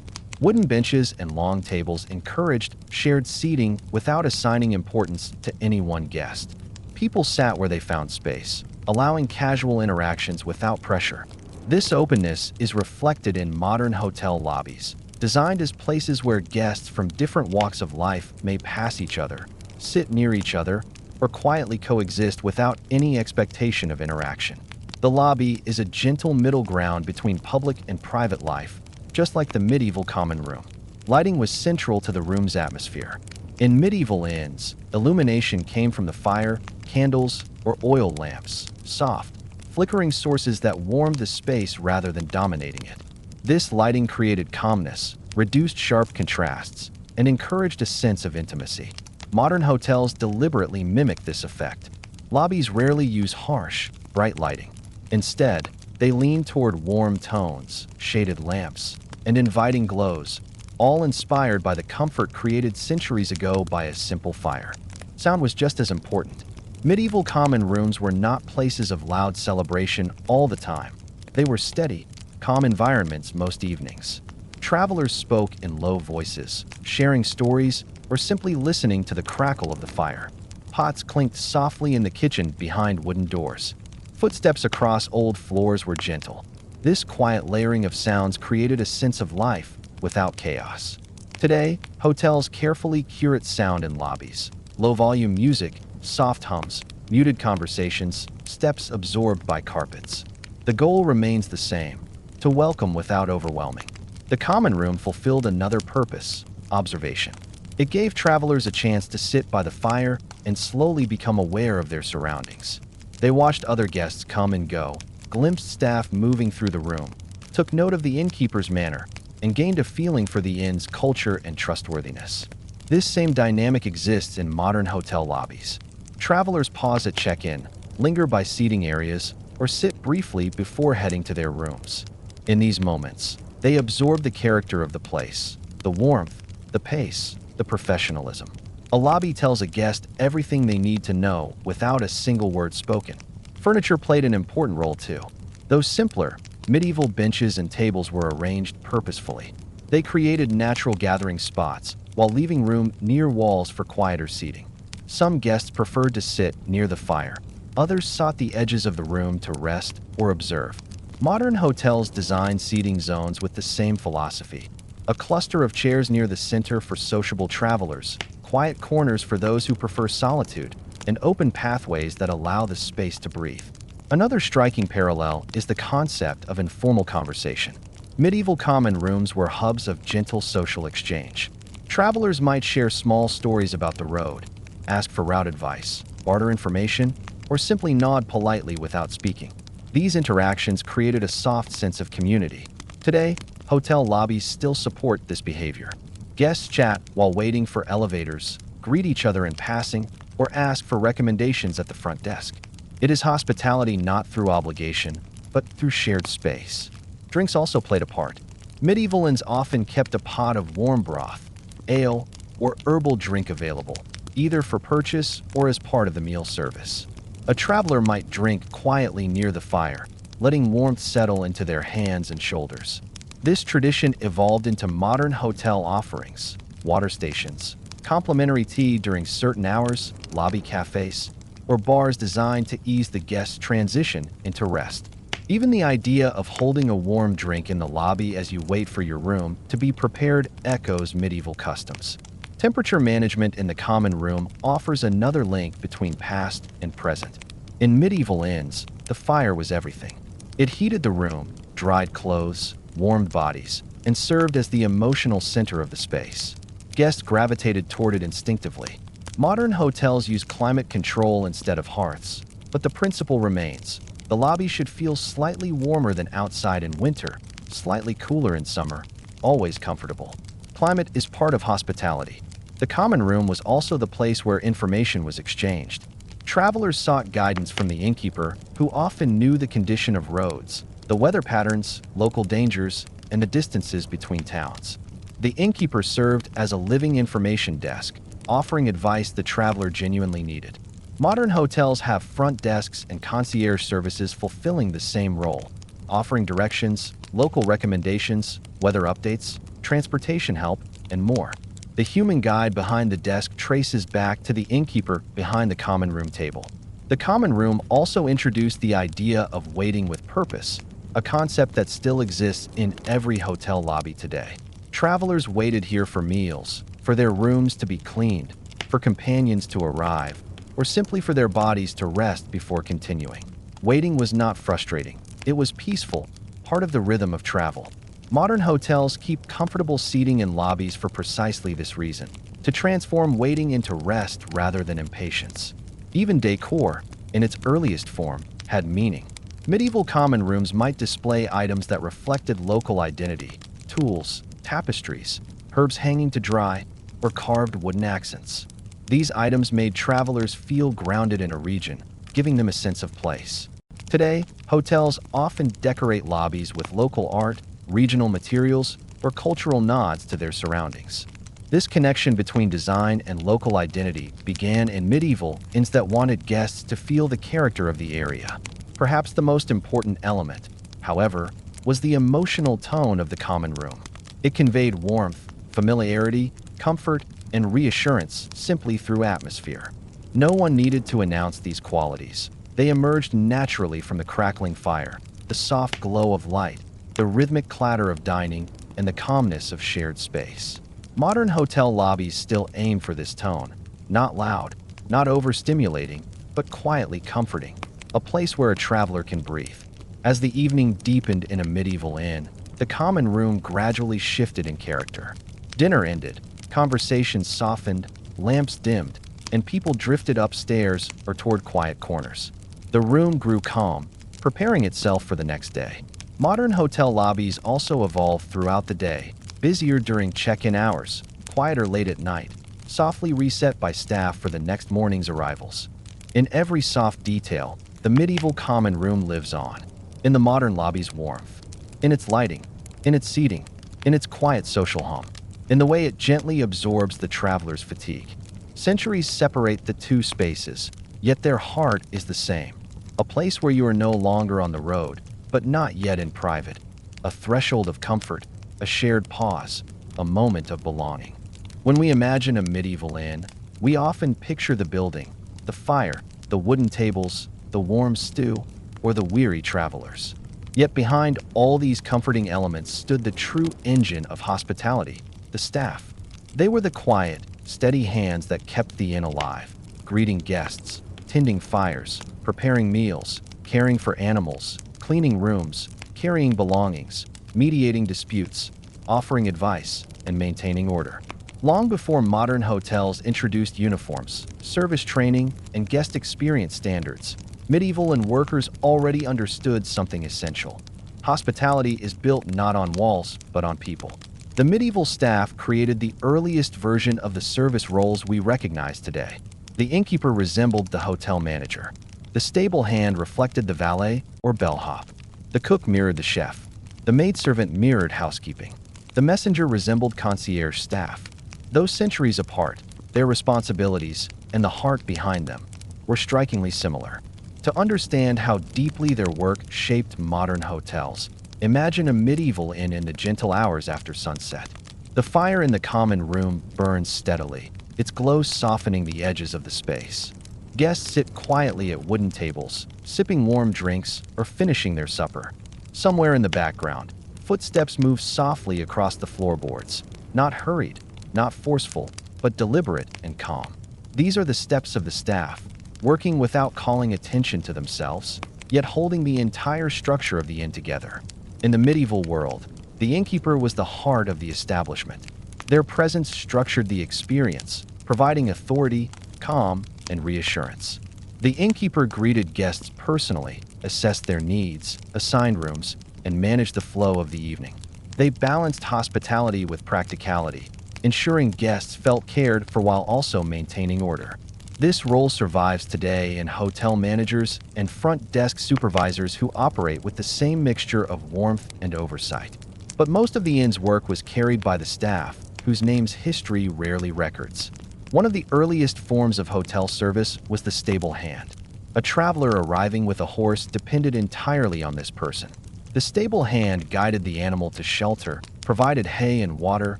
Wooden benches and long tables encouraged shared seating without assigning importance to any one guest. People sat where they found space, allowing casual interactions without pressure. This openness is reflected in modern hotel lobbies, designed as places where guests from different walks of life may pass each other, sit near each other, or quietly coexist without any expectation of interaction. The lobby is a gentle middle ground between public and private life, just like the medieval common room. Lighting was central to the room's atmosphere. In medieval inns, illumination came from the fire, candles, or oil lamps, soft, flickering sources that warmed the space rather than dominating it. This lighting created calmness, reduced sharp contrasts, and encouraged a sense of intimacy. Modern hotels deliberately mimic this effect. Lobbies rarely use harsh, bright lighting. Instead, they lean toward warm tones, shaded lamps, and inviting glows, all inspired by the comfort created centuries ago by a simple fire. Sound was just as important. Medieval common rooms were not places of loud celebration all the time. They were steady, calm environments most evenings. Travelers spoke in low voices, sharing stories or simply listening to the crackle of the fire. Pots clinked softly in the kitchen behind wooden doors. Footsteps across old floors were gentle. This quiet layering of sounds created a sense of life without chaos. Today, hotels carefully curate sound in lobbies. Low-volume music, soft hums, muted conversations, steps absorbed by carpets. The goal remains the same: to welcome without overwhelming. The common room fulfilled another purpose: observation. It gave travelers a chance to sit by the fire and slowly become aware of their surroundings. They watched other guests come and go, glimpsed staff moving through the room, took note of the innkeeper's manner, and gained a feeling for the inn's culture and trustworthiness. This same dynamic exists in modern hotel lobbies. Travelers pause at check-in, linger by seating areas, or sit briefly before heading to their rooms. In these moments, they absorb the character of the place, the warmth, the pace, the professionalism. A lobby tells a guest everything they need to know without a single word spoken. Furniture played an important role too. Though simpler, medieval benches and tables were arranged purposefully. They created natural gathering spots while leaving room near walls for quieter seating. Some guests preferred to sit near the fire. Others sought the edges of the room to rest or observe. Modern hotels design seating zones with the same philosophy. A cluster of chairs near the center for sociable travelers, quiet corners for those who prefer solitude, and open pathways that allow the space to breathe. Another striking parallel is the concept of informal conversation. Medieval common rooms were hubs of gentle social exchange. Travelers might share small stories about the road, ask for route advice, barter information, or simply nod politely without speaking. These interactions created a soft sense of community. Today, hotel lobbies still support this behavior. Guests chat while waiting for elevators, greet each other in passing, or ask for recommendations at the front desk. It is hospitality not through obligation, but through shared space. Drinks also played a part. Medieval inns often kept a pot of warm broth, ale, or herbal drink available, either for purchase or as part of the meal service. A traveler might drink quietly near the fire, letting warmth settle into their hands and shoulders. This tradition evolved into modern hotel offerings, water stations, complimentary tea during certain hours, lobby cafes, or bars designed to ease the guest's transition into rest. Even the idea of holding a warm drink in the lobby as you wait for your room to be prepared echoes medieval customs. Temperature management in the common room offers another link between past and present. In medieval inns, the fire was everything. It heated the room, dried clothes, warmed bodies, and served as the emotional center of the space. Guests gravitated toward it instinctively. Modern hotels use climate control instead of hearths, but the principle remains. The lobby should feel slightly warmer than outside in winter, slightly cooler in summer, always comfortable. Climate is part of hospitality. The common room was also the place where information was exchanged. Travelers sought guidance from the innkeeper, who often knew the condition of roads, the weather patterns, local dangers, and the distances between towns. The innkeeper served as a living information desk, offering advice the traveler genuinely needed. Modern hotels have front desks and concierge services fulfilling the same role, offering directions, local recommendations, weather updates, transportation help, and more. The human guide behind the desk traces back to the innkeeper behind the common room table. The common room also introduced the idea of waiting with purpose, a concept that still exists in every hotel lobby today. Travelers waited here for meals, for their rooms to be cleaned, for companions to arrive, or simply for their bodies to rest before continuing. Waiting was not frustrating. It was peaceful, part of the rhythm of travel. Modern hotels keep comfortable seating in lobbies for precisely this reason, to transform waiting into rest rather than impatience. Even decor, in its earliest form, had meaning. Medieval common rooms might display items that reflected local identity, tools, tapestries, herbs hanging to dry, or carved wooden accents. These items made travelers feel grounded in a region, giving them a sense of place. Today, hotels often decorate lobbies with local art, regional materials, or cultural nods to their surroundings. This connection between design and local identity began in medieval inns that wanted guests to feel the character of the area. Perhaps the most important element, however, was the emotional tone of the common room. It conveyed warmth, familiarity, comfort, and reassurance simply through atmosphere. No one needed to announce these qualities. They emerged naturally from the crackling fire, the soft glow of light, the rhythmic clatter of dining, and the calmness of shared space. Modern hotel lobbies still aim for this tone, not loud, not overstimulating, but quietly comforting, a place where a traveler can breathe. As the evening deepened in a medieval inn, the common room gradually shifted in character. Dinner ended, conversations softened, lamps dimmed, and people drifted upstairs or toward quiet corners. The room grew calm, preparing itself for the next day. Modern hotel lobbies also evolved throughout the day, busier during check-in hours, quieter late at night, softly reset by staff for the next morning's arrivals. In every soft detail, the medieval common room lives on. In the modern lobby's warmth, in its lighting, in its seating, in its quiet social hum, in the way it gently absorbs the traveler's fatigue. Centuries separate the two spaces, yet their heart is the same. A place where you are no longer on the road, but not yet in private. A threshold of comfort, a shared pause, a moment of belonging. When we imagine a medieval inn, we often picture the building, the fire, the wooden tables, the warm stew, or the weary travelers. Yet behind all these comforting elements stood the true engine of hospitality, the staff. They were the quiet, steady hands that kept the inn alive, greeting guests, tending fires, preparing meals, caring for animals, cleaning rooms, carrying belongings, mediating disputes, offering advice, and maintaining order. Long before modern hotels introduced uniforms, service training, and guest experience standards, medieval and workers already understood something essential. Hospitality is built not on walls, but on people. The medieval staff created the earliest version of the service roles we recognize today. The innkeeper resembled the hotel manager. The stable hand reflected the valet or bellhop. The cook mirrored the chef. The maidservant mirrored housekeeping. The messenger resembled concierge staff. Though centuries apart, their responsibilities and the heart behind them were strikingly similar. To understand how deeply their work shaped modern hotels, imagine a medieval inn in the gentle hours after sunset. The fire in the common room burns steadily, its glow softening the edges of the space. Guests sit quietly at wooden tables, sipping warm drinks or finishing their supper. Somewhere in the background, footsteps move softly across the floorboards, not hurried, not forceful, but deliberate and calm. These are the steps of the staff, working without calling attention to themselves, yet holding the entire structure of the inn together. In the medieval world, the innkeeper was the heart of the establishment. Their presence structured the experience, providing authority, calm, and reassurance. The innkeeper greeted guests personally, assessed their needs, assigned rooms, and managed the flow of the evening. They balanced hospitality with practicality, ensuring guests felt cared for while also maintaining order. This role survives today in hotel managers and front desk supervisors who operate with the same mixture of warmth and oversight. But most of the inn's work was carried by the staff, whose names history rarely records. One of the earliest forms of hotel service was the stable hand. A traveler arriving with a horse depended entirely on this person. The stable hand guided the animal to shelter, provided hay and water,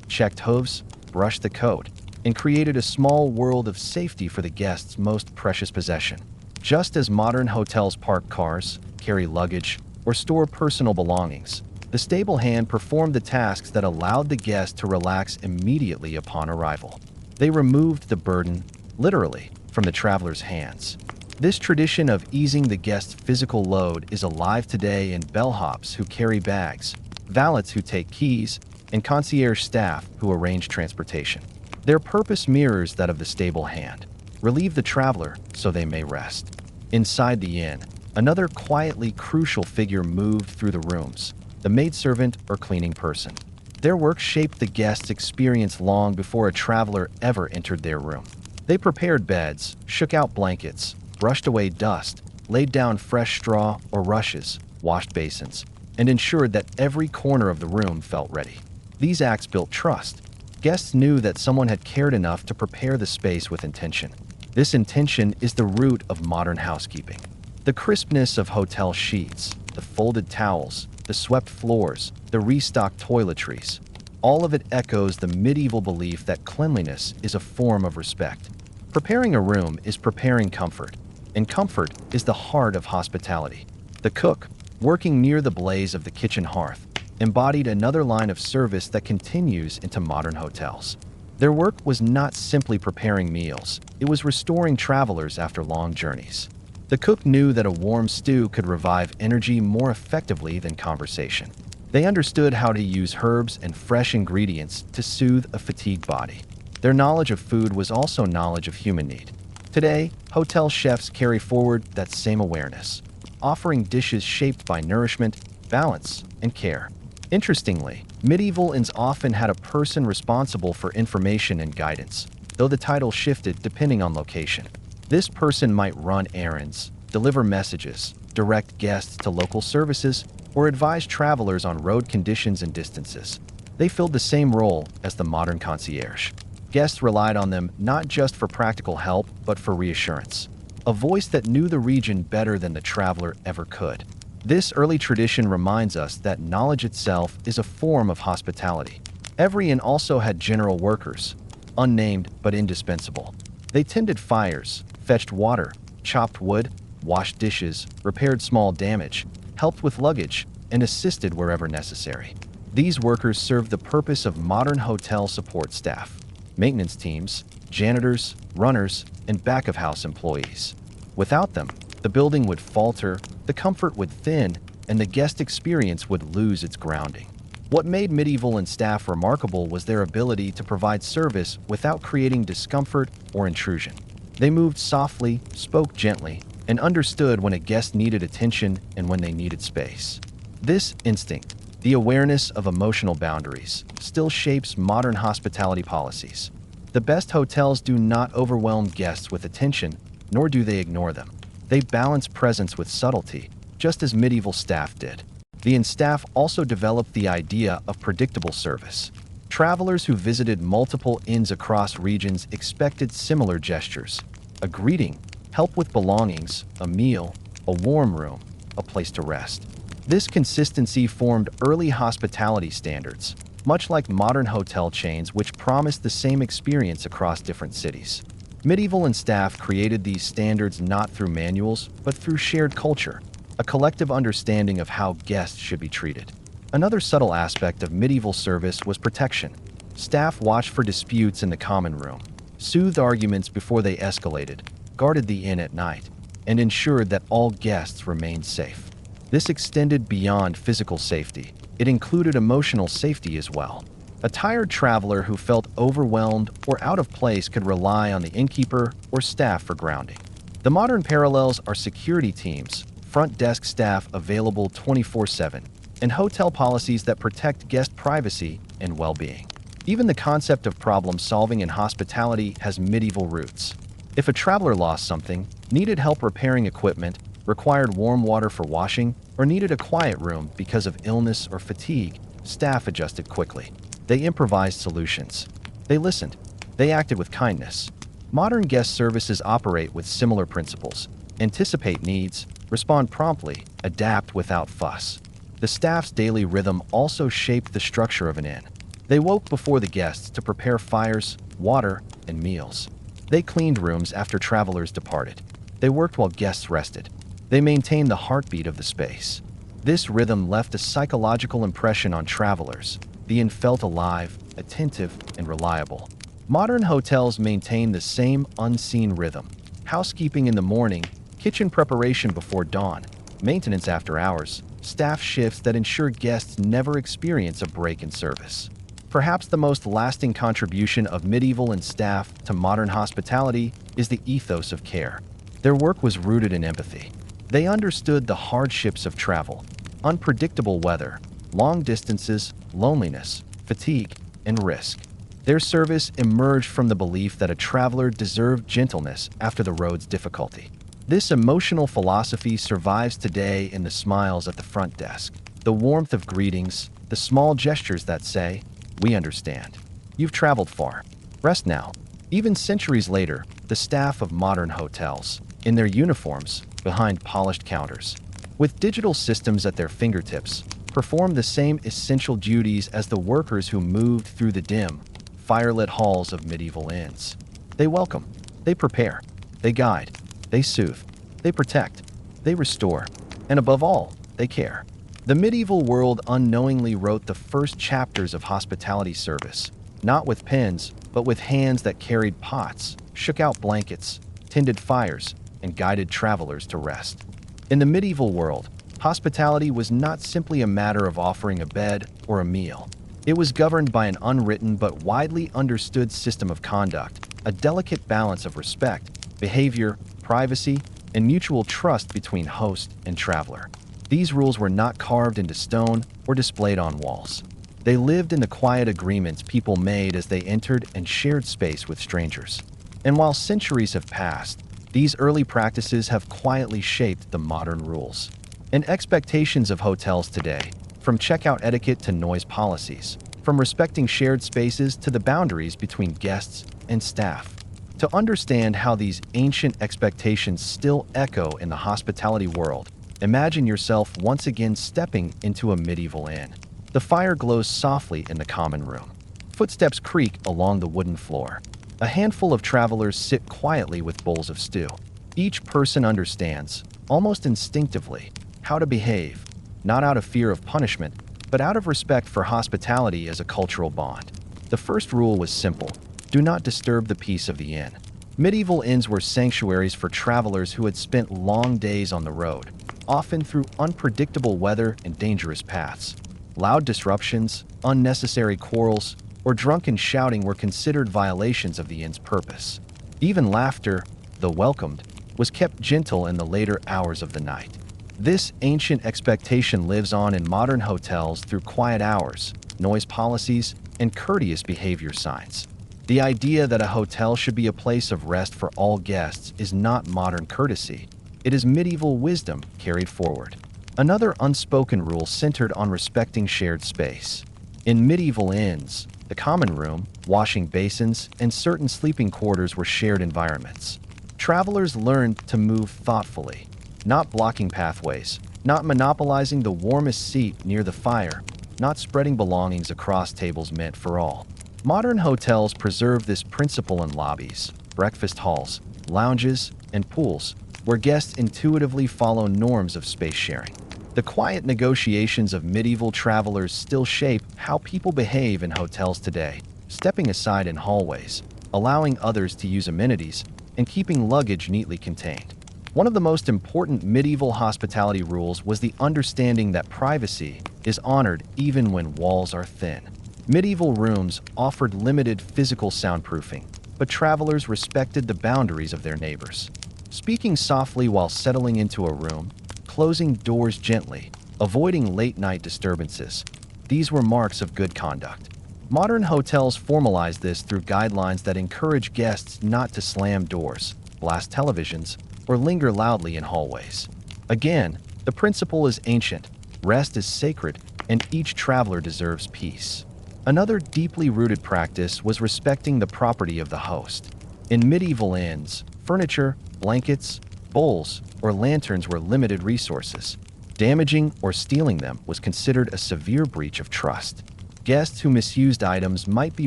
checked hooves, brushed the coat, and created a small world of safety for the guest's most precious possession. Just as modern hotels park cars, carry luggage, or store personal belongings, the stable hand performed the tasks that allowed the guest to relax immediately upon arrival. They removed the burden, literally, from the traveler's hands. This tradition of easing the guest's physical load is alive today in bellhops who carry bags, valets who take keys, and concierge staff who arrange transportation. Their purpose mirrors that of the stable hand: relieve the traveler so they may rest. Inside the inn, another quietly crucial figure moved through the rooms: the maidservant or cleaning person. Their work shaped the guest's experience long before a traveler ever entered their room. They prepared beds, shook out blankets, brushed away dust, laid down fresh straw or rushes, washed basins, and ensured that every corner of the room felt ready. These acts built trust. Guests knew that someone had cared enough to prepare the space with intention. This intention is the root of modern housekeeping. The crispness of hotel sheets, the folded towels, the swept floors, the restocked toiletries, all of it echoes the medieval belief that cleanliness is a form of respect. Preparing a room is preparing comfort, and comfort is the heart of hospitality. The cook, working near the blaze of the kitchen hearth, embodied another line of service that continues into modern hotels. Their work was not simply preparing meals, it was restoring travelers after long journeys. The cook knew that a warm stew could revive energy more effectively than conversation. They understood how to use herbs and fresh ingredients to soothe a fatigued body. Their knowledge of food was also knowledge of human need. Today, hotel chefs carry forward that same awareness, offering dishes shaped by nourishment, balance, and care. Interestingly, medieval inns often had a person responsible for information and guidance, though the title shifted depending on location. This person might run errands, deliver messages, direct guests to local services, or advise travelers on road conditions and distances. They filled the same role as the modern concierge. Guests relied on them not just for practical help, but for reassurance. A voice that knew the region better than the traveler ever could. This early tradition reminds us that knowledge itself is a form of hospitality. Every inn also had general workers, unnamed but indispensable. They tended fires, fetched water, chopped wood, washed dishes, repaired small damage, helped with luggage, and assisted wherever necessary. These workers served the purpose of modern hotel support staff, maintenance teams, janitors, runners, and back-of-house employees. Without them, the building would falter, the comfort would thin, and the guest experience would lose its grounding. What made Medieval Inn staff remarkable was their ability to provide service without creating discomfort or intrusion. They moved softly, spoke gently, and understood when a guest needed attention and when they needed space. This instinct, the awareness of emotional boundaries, still shapes modern hospitality policies. The best hotels do not overwhelm guests with attention, nor do they ignore them. They balance presence with subtlety, just as medieval staff did. The inn staff also developed the idea of predictable service. Travelers who visited multiple inns across regions expected similar gestures: a greeting, help with belongings, a meal, a warm room, a place to rest. This consistency formed early hospitality standards, much like modern hotel chains which promised the same experience across different cities. Medieval inn staff created these standards not through manuals, but through shared culture, a collective understanding of how guests should be treated. Another subtle aspect of medieval service was protection. Staff watched for disputes in the common room, soothed arguments before they escalated, guarded the inn at night, and ensured that all guests remained safe. This extended beyond physical safety. It included emotional safety as well. A tired traveler who felt overwhelmed or out of place could rely on the innkeeper or staff for grounding. The modern parallels are security teams, front desk staff available 24/7, and hotel policies that protect guest privacy and well-being. Even the concept of problem-solving in hospitality has medieval roots. If a traveler lost something, needed help repairing equipment, required warm water for washing, or needed a quiet room because of illness or fatigue, staff adjusted quickly. They improvised solutions. They listened. They acted with kindness. Modern guest services operate with similar principles: anticipate needs, respond promptly, adapt without fuss. The staff's daily rhythm also shaped the structure of an inn. They woke before the guests to prepare fires, water, and meals. They cleaned rooms after travelers departed. They worked while guests rested. They maintained the heartbeat of the space. This rhythm left a psychological impression on travelers. The inn felt alive, attentive, and reliable. Modern hotels maintain the same unseen rhythm: housekeeping in the morning, kitchen preparation before dawn, maintenance after hours, staff shifts that ensure guests never experience a break in service. Perhaps the most lasting contribution of medieval inn staff to modern hospitality is the ethos of care. Their work was rooted in empathy. They understood the hardships of travel: unpredictable weather, long distances, loneliness, fatigue, and risk. Their service emerged from the belief that a traveler deserved gentleness after the road's difficulty. This emotional philosophy survives today in the smiles at the front desk, the warmth of greetings, the small gestures that say, "We understand. You've traveled far. Rest now." Even centuries later, the staff of modern hotels, in their uniforms, behind polished counters, with digital systems at their fingertips, perform the same essential duties as the workers who moved through the dim, firelit halls of medieval inns. They welcome, they prepare, they guide, they soothe, they protect, they restore, and above all, they care. The medieval world unknowingly wrote the first chapters of hospitality service, not with pens, but with hands that carried pots, shook out blankets, tended fires, and guided travelers to rest. In the medieval world, hospitality was not simply a matter of offering a bed or a meal. It was governed by an unwritten but widely understood system of conduct, a delicate balance of respect, behavior, privacy, and mutual trust between host and traveler. These rules were not carved into stone or displayed on walls. They lived in the quiet agreements people made as they entered and shared space with strangers. And while centuries have passed, these early practices have quietly shaped the modern rules and expectations of hotels today, from checkout etiquette to noise policies, from respecting shared spaces to the boundaries between guests and staff. To understand how these ancient expectations still echo in the hospitality world, imagine yourself once again stepping into a medieval inn. The fire glows softly in the common room. Footsteps creak along the wooden floor. A handful of travelers sit quietly with bowls of stew. Each person understands, almost instinctively, how to behave, not out of fear of punishment, but out of respect for hospitality as a cultural bond. The first rule was simple: do not disturb the peace of the inn. Medieval inns were sanctuaries for travelers who had spent long days on the road, often through unpredictable weather and dangerous paths. Loud disruptions, unnecessary quarrels, or drunken shouting were considered violations of the inn's purpose. Even laughter, though welcomed, was kept gentle in the later hours of the night. This ancient expectation lives on in modern hotels through quiet hours, noise policies, and courteous behavior signs. The idea that a hotel should be a place of rest for all guests is not modern courtesy. It is medieval wisdom carried forward. Another unspoken rule centered on respecting shared space. In medieval inns, the common room, washing basins, and certain sleeping quarters were shared environments. Travelers learned to move thoughtfully, not blocking pathways, not monopolizing the warmest seat near the fire, not spreading belongings across tables meant for all. Modern hotels preserve this principle in lobbies, breakfast halls, lounges, and pools, where guests intuitively follow norms of space sharing. The quiet negotiations of medieval travelers still shape how people behave in hotels today, stepping aside in hallways, allowing others to use amenities, and keeping luggage neatly contained. One of the most important medieval hospitality rules was the understanding that privacy is honored even when walls are thin. Medieval rooms offered limited physical soundproofing, but travelers respected the boundaries of their neighbors. Speaking softly while settling into a room, closing doors gently, avoiding late-night disturbances. These were marks of good conduct. Modern hotels formalize this through guidelines that encourage guests not to slam doors, blast televisions, or linger loudly in hallways. Again, the principle is ancient, rest is sacred, and each traveler deserves peace. Another deeply rooted practice was respecting the property of the host. In medieval inns, furniture, blankets, bowls, or lanterns were limited resources. Damaging or stealing them was considered a severe breach of trust. Guests who misused items might be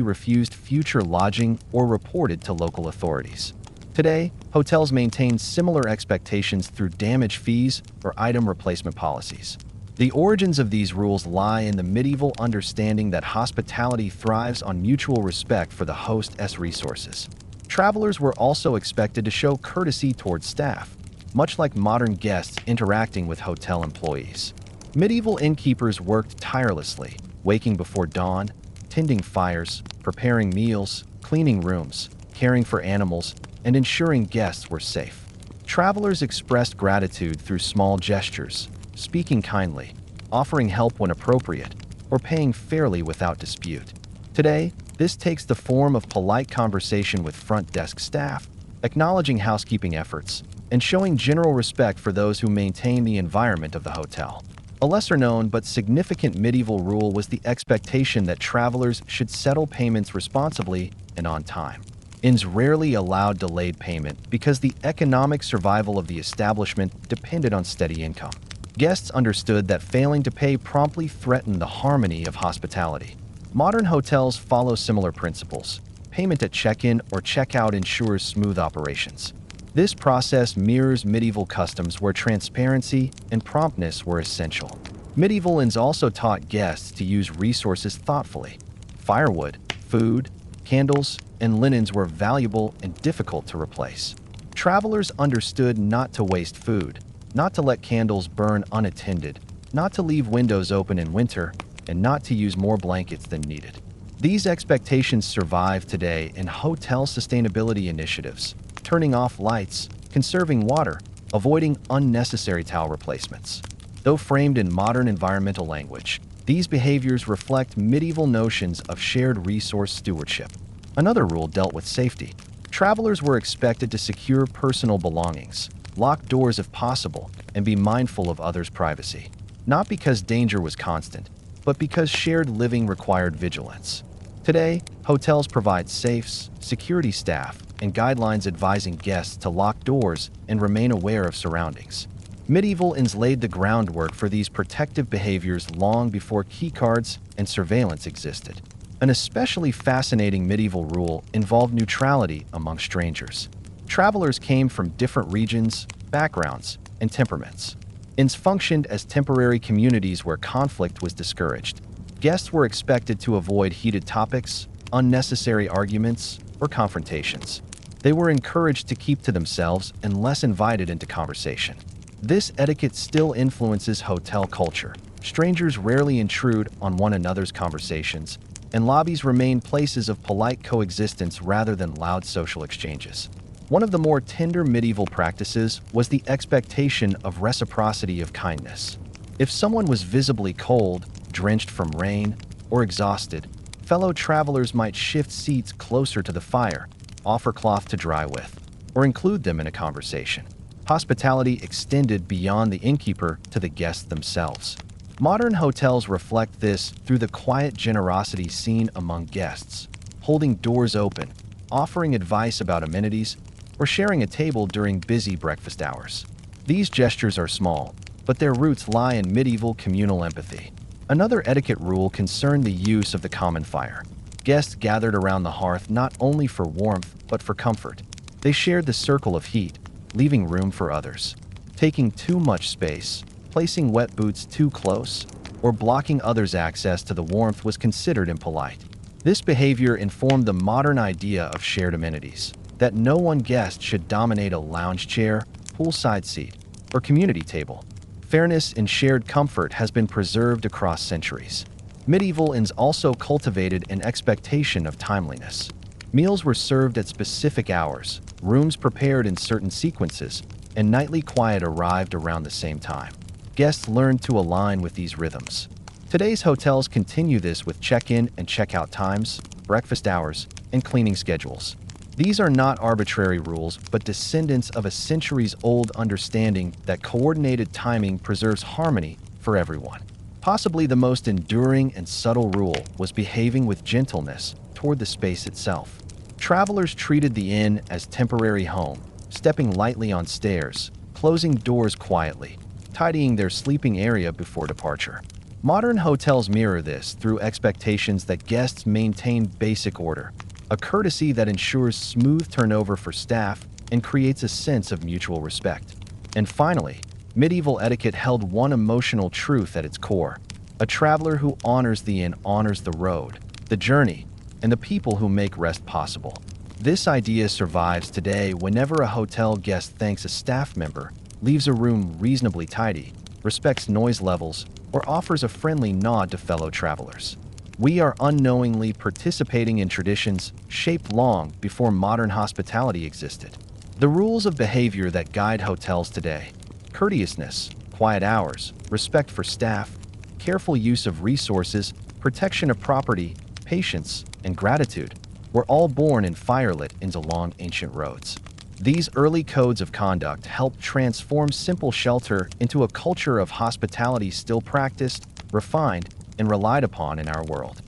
refused future lodging or reported to local authorities. Today, hotels maintain similar expectations through damage fees or item replacement policies. The origins of these rules lie in the medieval understanding that hospitality thrives on mutual respect for the host's resources. Travelers were also expected to show courtesy towards staff, much like modern guests interacting with hotel employees. Medieval innkeepers worked tirelessly, waking before dawn, tending fires, preparing meals, cleaning rooms, caring for animals, and ensuring guests were safe. Travelers expressed gratitude through small gestures, speaking kindly, offering help when appropriate, or paying fairly without dispute. Today, this takes the form of polite conversation with front desk staff, acknowledging housekeeping efforts, and showing general respect for those who maintain the environment of the hotel. A lesser-known but significant medieval rule was the expectation that travelers should settle payments responsibly and on time. Inns rarely allowed delayed payment because the economic survival of the establishment depended on steady income. Guests understood that failing to pay promptly threatened the harmony of hospitality. Modern hotels follow similar principles. Payment at check-in or check-out ensures smooth operations. This process mirrors medieval customs where transparency and promptness were essential. Medieval inns also taught guests to use resources thoughtfully. Firewood, food, candles, and linens were valuable and difficult to replace. Travelers understood not to waste food, not to let candles burn unattended, not to leave windows open in winter, and not to use more blankets than needed. These expectations survive today in hotel sustainability initiatives, turning off lights, conserving water, avoiding unnecessary towel replacements. Though framed in modern environmental language, these behaviors reflect medieval notions of shared resource stewardship. Another rule dealt with safety. Travelers were expected to secure personal belongings, lock doors if possible, and be mindful of others' privacy. Not because danger was constant, but because shared living required vigilance. Today, hotels provide safes, security staff, and guidelines advising guests to lock doors and remain aware of surroundings. Medieval inns laid the groundwork for these protective behaviors long before keycards and surveillance existed. An especially fascinating medieval rule involved neutrality among strangers. Travelers came from different regions, backgrounds, and temperaments. Inns functioned as temporary communities where conflict was discouraged. Guests were expected to avoid heated topics, unnecessary arguments, or confrontations. They were encouraged to keep to themselves and less invited into conversation. This etiquette still influences hotel culture, Strangers rarely intrude on one another's conversations, and lobbies remain places of polite coexistence rather than loud social exchanges. One of the more tender medieval practices was the expectation of reciprocity of kindness. If someone was visibly cold, drenched from rain, or exhausted, fellow travelers might shift seats closer to the fire, offer cloth to dry with, or include them in a conversation. Hospitality extended beyond the innkeeper to the guests themselves. Modern hotels reflect this through the quiet generosity seen among guests, holding doors open, offering advice about amenities, or sharing a table during busy breakfast hours. These gestures are small, but their roots lie in medieval communal empathy. Another etiquette rule concerned the use of the common fire. Guests gathered around the hearth not only for warmth, but for comfort. They shared the circle of heat, leaving room for others. Taking too much space, placing wet boots too close, or blocking others' access to the warmth was considered impolite. This behavior informed the modern idea of shared amenities, that no one guest should dominate a lounge chair, poolside seat, or community table. Fairness and shared comfort has been preserved across centuries. Medieval inns also cultivated an expectation of timeliness. Meals were served at specific hours, rooms prepared in certain sequences, and nightly quiet arrived around the same time. Guests learned to align with these rhythms. Today's hotels continue this with check-in and check-out times, breakfast hours, and cleaning schedules. These are not arbitrary rules, but descendants of a centuries-old understanding that coordinated timing preserves harmony for everyone. Possibly the most enduring and subtle rule was behaving with gentleness toward the space itself. Travelers treated the inn as temporary home, stepping lightly on stairs, closing doors quietly, tidying their sleeping area before departure. Modern hotels mirror this through expectations that guests maintain basic order, a courtesy that ensures smooth turnover for staff and creates a sense of mutual respect. And finally, medieval etiquette held one emotional truth at its core. A traveler who honors the inn honors the road, the journey, and the people who make rest possible. This idea survives today whenever a hotel guest thanks a staff member, leaves a room reasonably tidy, respects noise levels, or offers a friendly nod to fellow travelers. We are unknowingly participating in traditions shaped long before modern hospitality existed. The rules of behavior that guide hotels today, courteousness, quiet hours, respect for staff, careful use of resources, protection of property, patience, and gratitude, were all born in firelit inns along ancient roads. These early codes of conduct helped transform simple shelter into a culture of hospitality still practiced, refined, and relied upon in our world.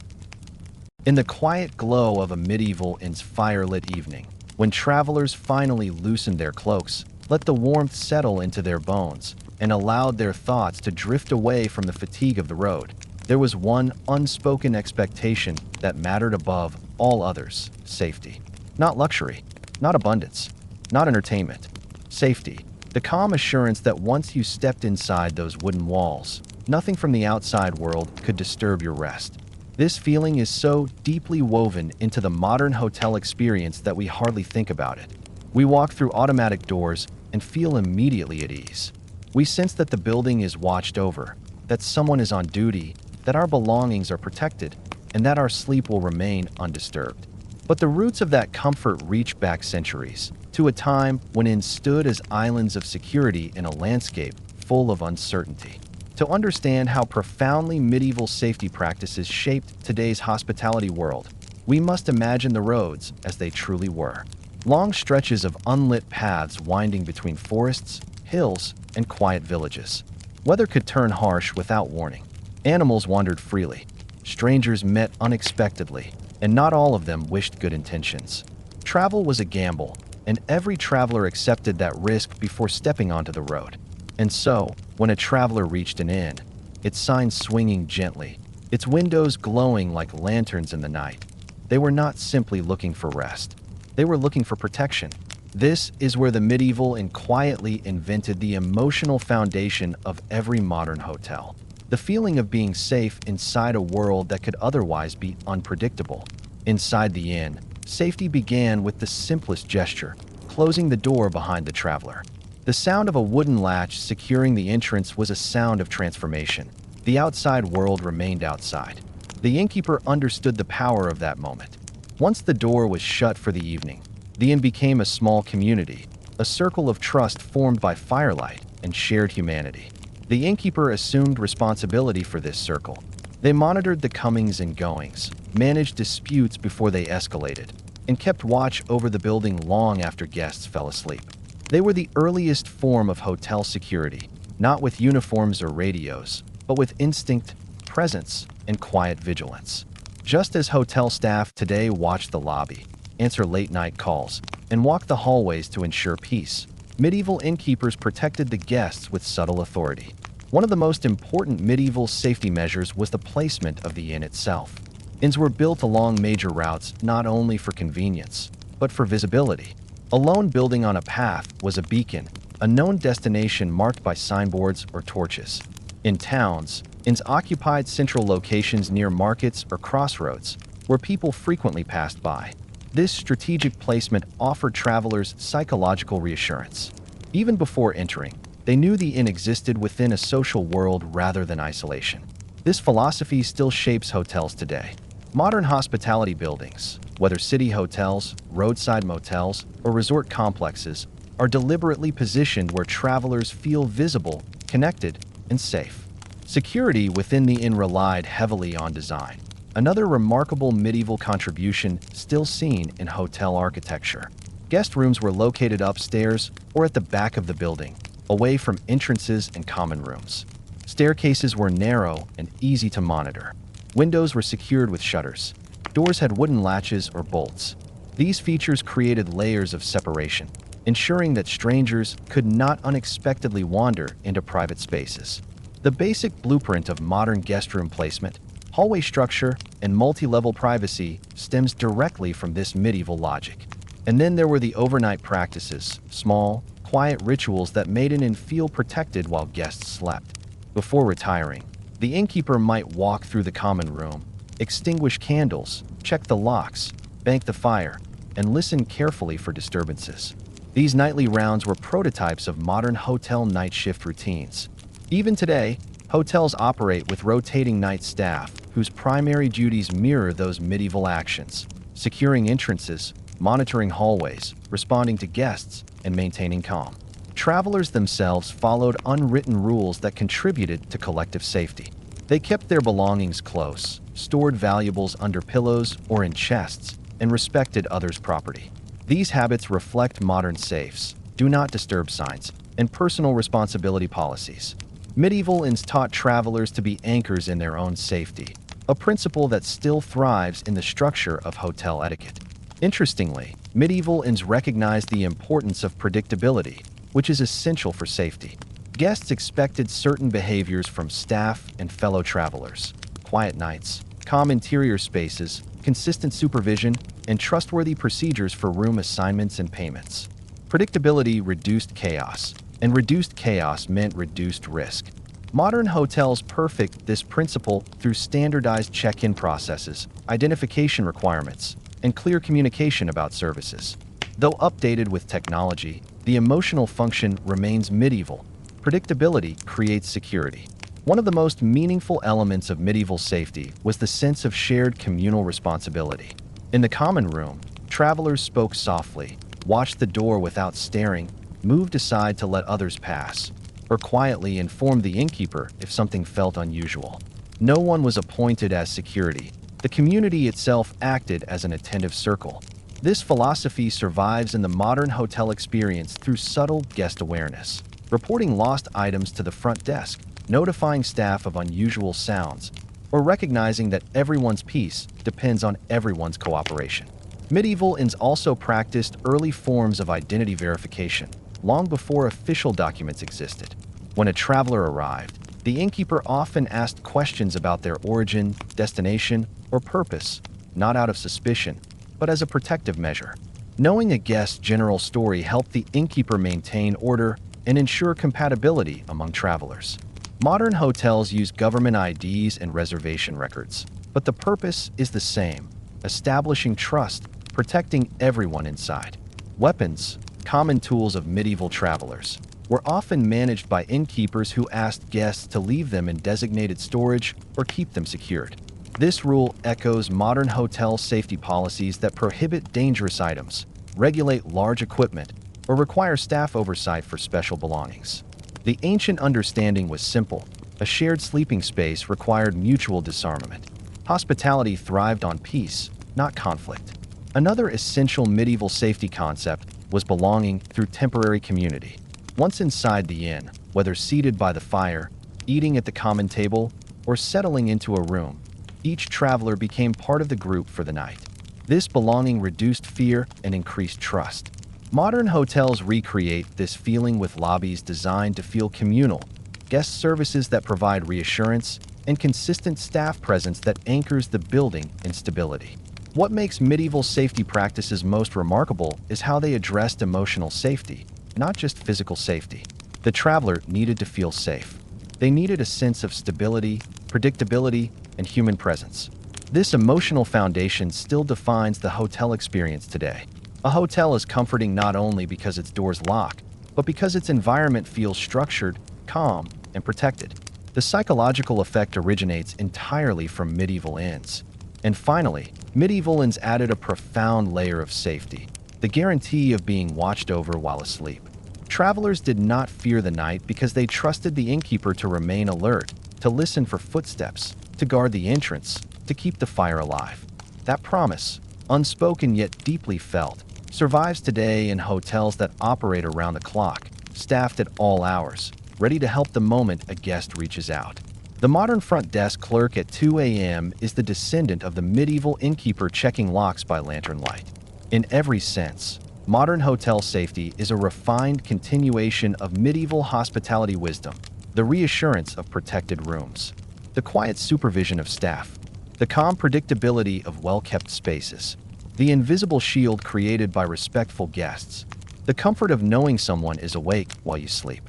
In the quiet glow of a medieval inn's firelit evening, when travelers finally loosened their cloaks, let the warmth settle into their bones, and allowed their thoughts to drift away from the fatigue of the road, there was one unspoken expectation that mattered above all others: safety. Not luxury, not abundance, not entertainment. Safety. The calm assurance that once you stepped inside those wooden walls, nothing from the outside world could disturb your rest. This feeling is so deeply woven into the modern hotel experience that we hardly think about it. We walk through automatic doors and feel immediately at ease. We sense that the building is watched over, that someone is on duty, that our belongings are protected, and that our sleep will remain undisturbed. But the roots of that comfort reach back centuries, to a time when inns stood as islands of security in a landscape full of uncertainty. To understand how profoundly medieval safety practices shaped today's hospitality world, we must imagine the roads as they truly were. Long stretches of unlit paths winding between forests, hills, and quiet villages. Weather could turn harsh without warning. Animals wandered freely. Strangers met unexpectedly, and not all of them wished good intentions. Travel was a gamble, and every traveler accepted that risk before stepping onto the road. And so, when a traveler reached an inn, its signs swinging gently, its windows glowing like lanterns in the night, they were not simply looking for rest. They were looking for protection. This is where the medieval inn quietly invented the emotional foundation of every modern hotel. The feeling of being safe inside a world that could otherwise be unpredictable. Inside the inn, safety began with the simplest gesture, closing the door behind the traveler. The sound of a wooden latch securing the entrance was a sound of transformation. The outside world remained outside. The innkeeper understood the power of that moment. Once the door was shut for the evening, the inn became a small community, a circle of trust formed by firelight and shared humanity. The innkeeper assumed responsibility for this circle. They monitored the comings and goings, managed disputes before they escalated, and kept watch over the building long after guests fell asleep. They were the earliest form of hotel security, not with uniforms or radios, but with instinct, presence, and quiet vigilance. Just as hotel staff today watch the lobby, answer late-night calls, and walk the hallways to ensure peace, medieval innkeepers protected the guests with subtle authority. One of the most important medieval safety measures was the placement of the inn itself. Inns were built along major routes not only for convenience, but for visibility. A lone building on a path was a beacon, a known destination marked by signboards or torches. In towns, inns occupied central locations near markets or crossroads, where people frequently passed by. This strategic placement offered travelers psychological reassurance. Even before entering, they knew the inn existed within a social world rather than isolation. This philosophy still shapes hotels today. Modern hospitality buildings, whether city hotels, roadside motels, or resort complexes, are deliberately positioned where travelers feel visible, connected, and safe. Security within the inn relied heavily on design. Another remarkable medieval contribution still seen in hotel architecture. Guest rooms were located upstairs or at the back of the building, away from entrances and common rooms. Staircases were narrow and easy to monitor. Windows were secured with shutters. Doors had wooden latches or bolts. These features created layers of separation, ensuring that strangers could not unexpectedly wander into private spaces. The basic blueprint of modern guest room placement, hallway structure, and multi-level privacy stems directly from this medieval logic. And then there were the overnight practices, small, quiet rituals that made an inn feel protected while guests slept. Before retiring, the innkeeper might walk through the common room, extinguish candles, check the locks, bank the fire, and listen carefully for disturbances. These nightly rounds were prototypes of modern hotel night shift routines. Even today, hotels operate with rotating night staff whose primary duties mirror those medieval actions, securing entrances, monitoring hallways, responding to guests, and maintaining calm. Travelers themselves followed unwritten rules that contributed to collective safety. They kept their belongings close, stored valuables under pillows or in chests, and respected others' property. These habits reflect modern safes, do not disturb signs, and personal responsibility policies. Medieval inns taught travelers to be anchors in their own safety, a principle that still thrives in the structure of hotel etiquette. Interestingly, medieval inns recognized the importance of predictability, which is essential for safety. Guests expected certain behaviors from staff and fellow travelers: quiet nights, calm interior spaces, consistent supervision, and trustworthy procedures for room assignments and payments. Predictability reduced chaos, and reduced chaos meant reduced risk. Modern hotels perfect this principle through standardized check-in processes, identification requirements, and clear communication about services. Though updated with technology, the emotional function remains medieval. Predictability creates security. One of the most meaningful elements of medieval safety was the sense of shared communal responsibility. In the common room, travelers spoke softly, watched the door without staring, moved aside to let others pass, or quietly informed the innkeeper if something felt unusual. No one was appointed as security. The community itself acted as an attentive circle. This philosophy survives in the modern hotel experience through subtle guest awareness, reporting lost items to the front desk, notifying staff of unusual sounds, or recognizing that everyone's peace depends on everyone's cooperation. Medieval inns also practiced early forms of identity verification, long before official documents existed. When a traveler arrived, the innkeeper often asked questions about their origin, destination, or purpose, not out of suspicion, but as a protective measure. Knowing a guest's general story helped the innkeeper maintain order and ensure compatibility among travelers. Modern hotels use government IDs and reservation records, but the purpose is the same: establishing trust, protecting everyone inside. Weapons, common tools of medieval travelers. were often managed by innkeepers who asked guests to leave them in designated storage or keep them secured. This rule echoes modern hotel safety policies that prohibit dangerous items, regulate large equipment, or require staff oversight for special belongings. The ancient understanding was simple. A shared sleeping space required mutual disarmament. Hospitality thrived on peace, not conflict. Another essential medieval safety concept was belonging through temporary community. Once inside the inn, whether seated by the fire, eating at the common table, or settling into a room, each traveler became part of the group for the night. This belonging reduced fear and increased trust. Modern hotels recreate this feeling with lobbies designed to feel communal, guest services that provide reassurance, and consistent staff presence that anchors the building in stability. What makes medieval safety practices most remarkable is how they addressed emotional safety, not just physical safety. The traveler needed to feel safe. They needed a sense of stability, predictability, and human presence. This emotional foundation still defines the hotel experience today. A hotel is comforting not only because its doors lock, but because its environment feels structured, calm, and protected. The psychological effect originates entirely from medieval inns. And finally, medieval inns added a profound layer of safety, the guarantee of being watched over while asleep. Travelers did not fear the night because they trusted the innkeeper to remain alert, to listen for footsteps, to guard the entrance, to keep the fire alive. That promise, unspoken yet deeply felt, survives today in hotels that operate around the clock, staffed at all hours, ready to help the moment a guest reaches out. The modern front desk clerk at 2 a.m. is the descendant of the medieval innkeeper checking locks by lantern light. In every sense, modern hotel safety is a refined continuation of medieval hospitality wisdom, the reassurance of protected rooms, the quiet supervision of staff, the calm predictability of well-kept spaces, the invisible shield created by respectful guests, the comfort of knowing someone is awake while you sleep.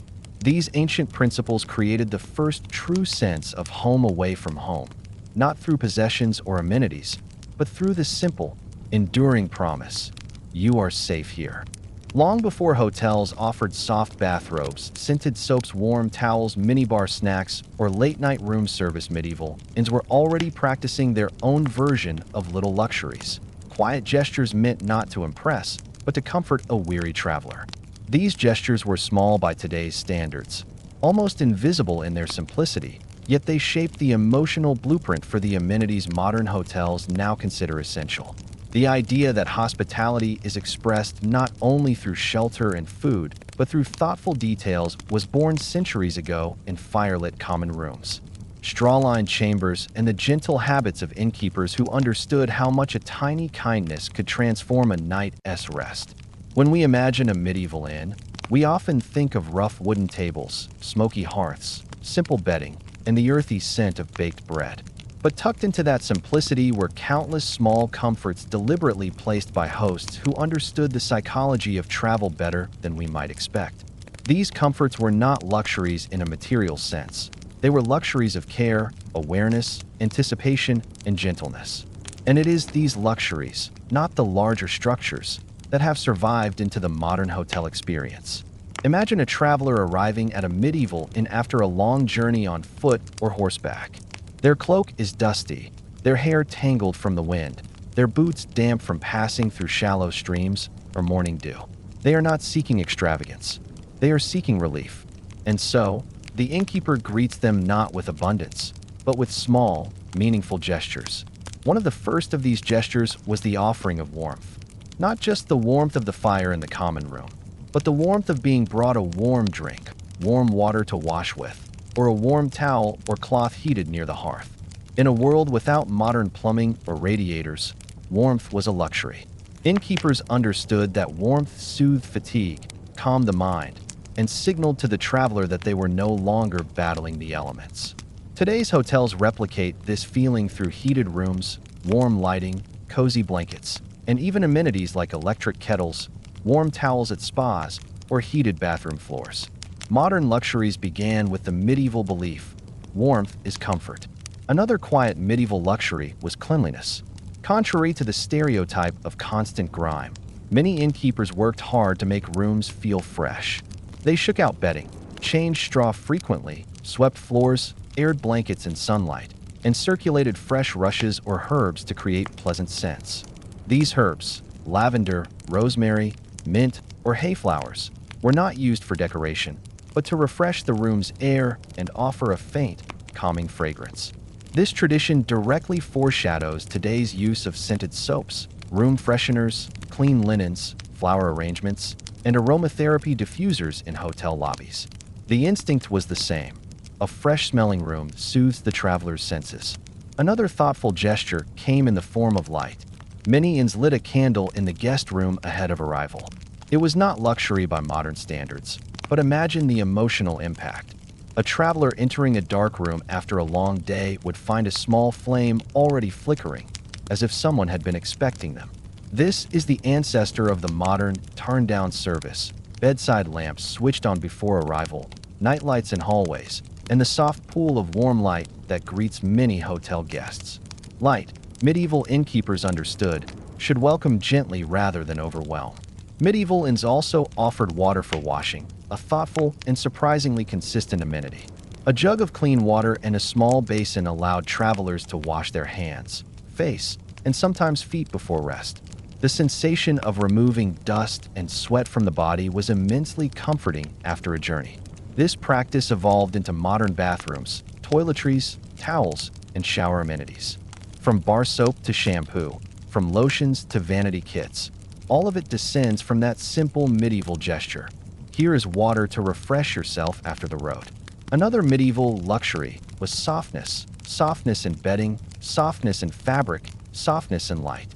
These ancient principles created the first true sense of home away from home, not through possessions or amenities, but through the simple, enduring promise: you are safe here. Long before hotels offered soft bathrobes, scented soaps, warm towels, minibar snacks, or late-night room service, medieval inns were already practicing their own version of little luxuries. Quiet gestures meant not to impress, but to comfort a weary traveler. These gestures were small by today's standards, almost invisible in their simplicity, yet they shaped the emotional blueprint for the amenities modern hotels now consider essential. The idea that hospitality is expressed not only through shelter and food, but through thoughtful details was born centuries ago in firelit common rooms, straw-lined chambers, and the gentle habits of innkeepers who understood how much a tiny kindness could transform a night's rest. When we imagine a medieval inn, we often think of rough wooden tables, smoky hearths, simple bedding, and the earthy scent of baked bread. But tucked into that simplicity were countless small comforts deliberately placed by hosts who understood the psychology of travel better than we might expect. These comforts were not luxuries in a material sense. They were luxuries of care, awareness, anticipation, and gentleness. And it is these luxuries, not the larger structures, that have survived into the modern hotel experience. Imagine a traveler arriving at a medieval inn after a long journey on foot or horseback. Their cloak is dusty, their hair tangled from the wind, their boots damp from passing through shallow streams or morning dew. They are not seeking extravagance. They are seeking relief. And so, the innkeeper greets them not with abundance, but with small, meaningful gestures. One of the first of these gestures was the offering of warmth. Not just the warmth of the fire in the common room, but the warmth of being brought a warm drink, warm water to wash with, or a warm towel or cloth heated near the hearth. In a world without modern plumbing or radiators, warmth was a luxury. Innkeepers understood that warmth soothed fatigue, calmed the mind, and signaled to the traveler that they were no longer battling the elements. Today's hotels replicate this feeling through heated rooms, warm lighting, cozy blankets, and even amenities like electric kettles, warm towels at spas, or heated bathroom floors. Modern luxuries began with the medieval belief: warmth is comfort. Another quiet medieval luxury was cleanliness. Contrary to the stereotype of constant grime, many innkeepers worked hard to make rooms feel fresh. They shook out bedding, changed straw frequently, swept floors, aired blankets in sunlight, and circulated fresh rushes or herbs to create pleasant scents. These herbs, lavender, rosemary, mint, or hayflowers, were not used for decoration, but to refresh the room's air and offer a faint, calming fragrance. This tradition directly foreshadows today's use of scented soaps, room fresheners, clean linens, flower arrangements, and aromatherapy diffusers in hotel lobbies. The instinct was the same. A fresh-smelling room soothes the traveler's senses. Another thoughtful gesture came in the form of light. Many inns lit a candle in the guest room ahead of arrival. It was not luxury by modern standards, but imagine the emotional impact. A traveler entering a dark room after a long day would find a small flame already flickering, as if someone had been expecting them. This is the ancestor of the modern, turned-down service. Bedside lamps switched on before arrival, nightlights in hallways, and the soft pool of warm light that greets many hotel guests. Light, medieval innkeepers understood, should welcome gently rather than overwhelm. Medieval inns also offered water for washing, a thoughtful and surprisingly consistent amenity. A jug of clean water and a small basin allowed travelers to wash their hands, face, and sometimes feet before rest. The sensation of removing dust and sweat from the body was immensely comforting after a journey. This practice evolved into modern bathrooms, toiletries, towels, and shower amenities. From bar soap to shampoo, from lotions to vanity kits, all of it descends from that simple medieval gesture. Here is water to refresh yourself after the road. Another medieval luxury was softness. Softness in bedding, softness in fabric, softness in light.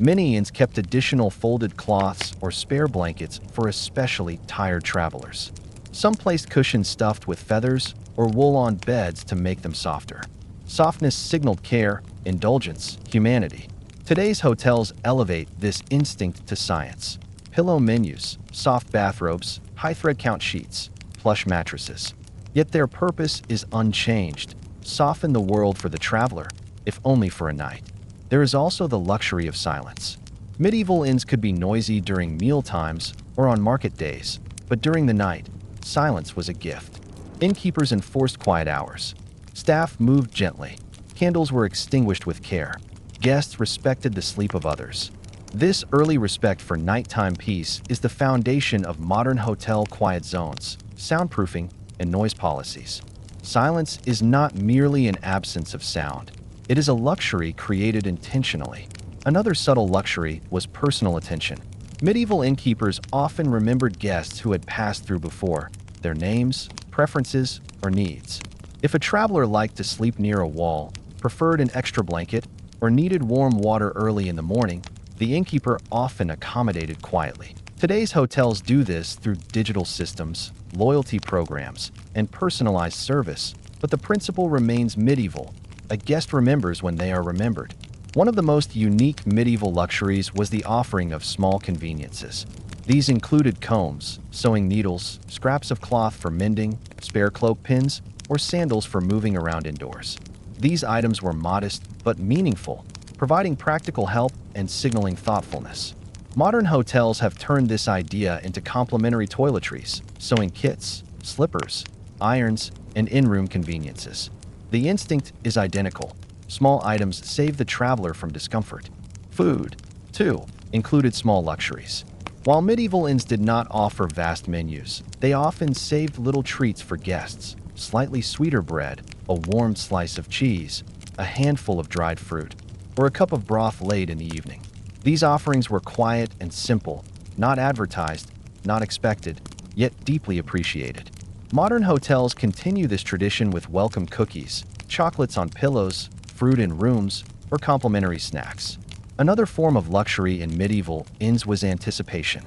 Many inns kept additional folded cloths or spare blankets for especially tired travelers. Some placed cushions stuffed with feathers or wool on beds to make them softer. Softness signaled care, indulgence, humanity. Today's hotels elevate this instinct to science. Pillow menus, soft bathrobes, high thread count sheets, plush mattresses. Yet their purpose is unchanged. Soften the world for the traveler, if only for a night. There is also the luxury of silence. Medieval inns could be noisy during meal times or on market days, but during the night, silence was a gift. Innkeepers enforced quiet hours. Staff moved gently. Candles were extinguished with care. Guests respected the sleep of others. This early respect for nighttime peace is the foundation of modern hotel quiet zones, soundproofing, and noise policies. Silence is not merely an absence of sound. It is a luxury created intentionally. Another subtle luxury was personal attention. Medieval innkeepers often remembered guests who had passed through before, their names, preferences, or needs. If a traveler liked to sleep near a wall, preferred an extra blanket, or needed warm water early in the morning, the innkeeper often accommodated quietly. Today's hotels do this through digital systems, loyalty programs, and personalized service, but the principle remains medieval. A guest remembers when they are remembered. One of the most unique medieval luxuries was the offering of small conveniences. These included combs, sewing needles, scraps of cloth for mending, spare cloak pins, or sandals for moving around indoors. These items were modest but meaningful, providing practical help and signaling thoughtfulness. Modern hotels have turned this idea into complimentary toiletries, sewing kits, slippers, irons, and in-room conveniences. The instinct is identical. Small items save the traveler from discomfort. Food, too, included small luxuries. While medieval inns did not offer vast menus, they often saved little treats for guests. Slightly sweeter bread, a warm slice of cheese, a handful of dried fruit, or a cup of broth late in the evening. These offerings were quiet and simple, not advertised, not expected, yet deeply appreciated. Modern hotels continue this tradition with welcome cookies, chocolates on pillows, fruit in rooms, or complimentary snacks. Another form of luxury in medieval inns was anticipation.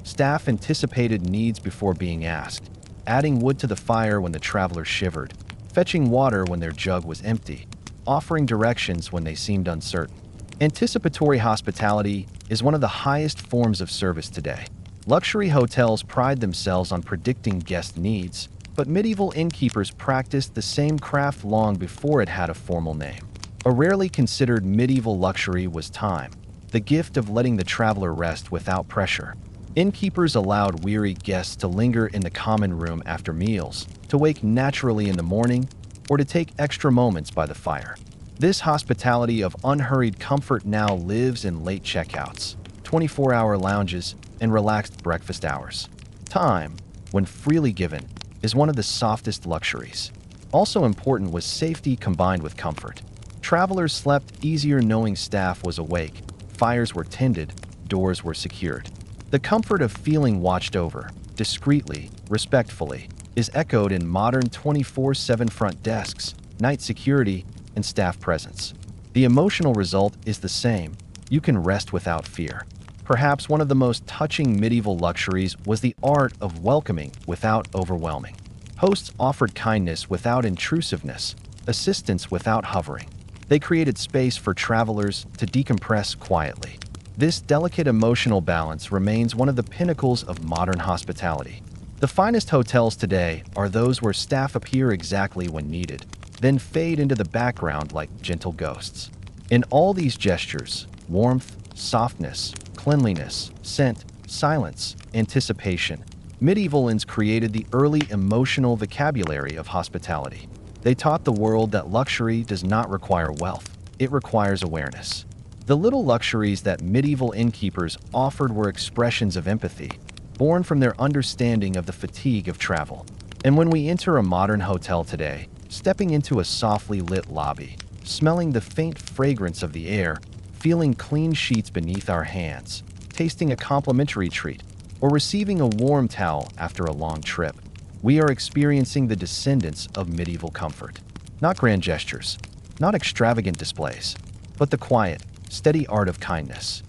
Staff anticipated needs before being asked, adding wood to the fire when the traveler shivered, fetching water when their jug was empty, offering directions when they seemed uncertain. Anticipatory hospitality is one of the highest forms of service today. Luxury hotels pride themselves on predicting guest needs, but medieval innkeepers practiced the same craft long before it had a formal name. A rarely considered medieval luxury was time, the gift of letting the traveler rest without pressure. Innkeepers allowed weary guests to linger in the common room after meals, to wake naturally in the morning, or to take extra moments by the fire. This hospitality of unhurried comfort now lives in late checkouts, 24-hour lounges, and relaxed breakfast hours. Time, when freely given, is one of the softest luxuries. Also important was safety combined with comfort. Travelers slept easier knowing staff was awake, fires were tended, doors were secured. The comfort of feeling watched over, discreetly, respectfully, is echoed in modern 24/7 front desks, night security, and staff presence. The emotional result is the same. You can rest without fear. Perhaps one of the most touching medieval luxuries was the art of welcoming without overwhelming. Hosts offered kindness without intrusiveness, assistance without hovering. They created space for travelers to decompress quietly. This delicate emotional balance remains one of the pinnacles of modern hospitality. The finest hotels today are those where staff appear exactly when needed, then fade into the background like gentle ghosts. In all these gestures, warmth, softness, cleanliness, scent, silence, anticipation, medieval inns created the early emotional vocabulary of hospitality. They taught the world that luxury does not require wealth, it requires awareness. The little luxuries that medieval innkeepers offered were expressions of empathy, born from their understanding of the fatigue of travel. And when we enter a modern hotel today, stepping into a softly lit lobby, smelling the faint fragrance of the air, feeling clean sheets beneath our hands, tasting a complimentary treat, or receiving a warm towel after a long trip, we are experiencing the descendants of medieval comfort. Not grand gestures, not extravagant displays, but the quiet, steady art of kindness.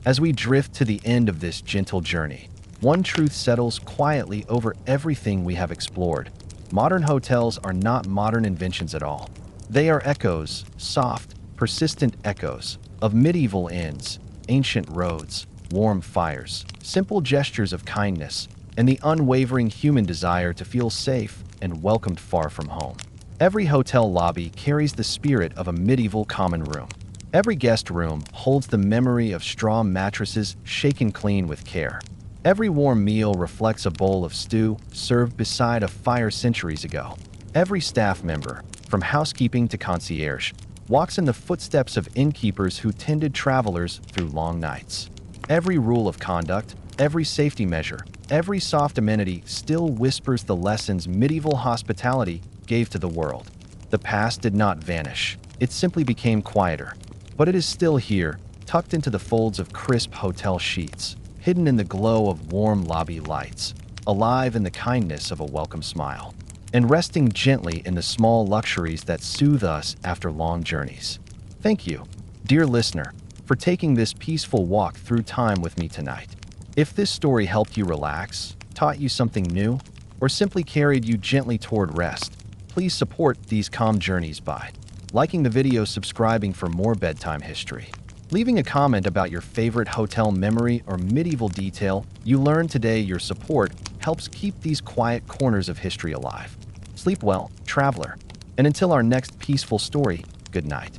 As we drift to the end of this gentle journey, one truth settles quietly over everything we have explored. Modern hotels are not modern inventions at all. They are echoes, soft, persistent echoes, of medieval inns, ancient roads, warm fires, simple gestures of kindness, and the unwavering human desire to feel safe and welcomed far from home. Every hotel lobby carries the spirit of a medieval common room. Every guest room holds the memory of straw mattresses shaken clean with care. Every warm meal reflects a bowl of stew served beside a fire centuries ago. Every staff member, from housekeeping to concierge, walks in the footsteps of innkeepers who tended travelers through long nights. Every rule of conduct, every safety measure, every soft amenity still whispers the lessons medieval hospitality gave to the world. The past did not vanish. It simply became quieter. But it is still here, tucked into the folds of crisp hotel sheets, hidden in the glow of warm lobby lights, alive in the kindness of a welcome smile, and resting gently in the small luxuries that soothe us after long journeys. Thank you, dear listener, for taking this peaceful walk through time with me tonight. If this story helped you relax, taught you something new, or simply carried you gently toward rest, please support these calm journeys by liking the video, subscribing for more bedtime history, leaving a comment about your favorite hotel memory or medieval detail you learned today. Your support helps keep these quiet corners of history alive. Sleep well, traveler, and until our next peaceful story, good night.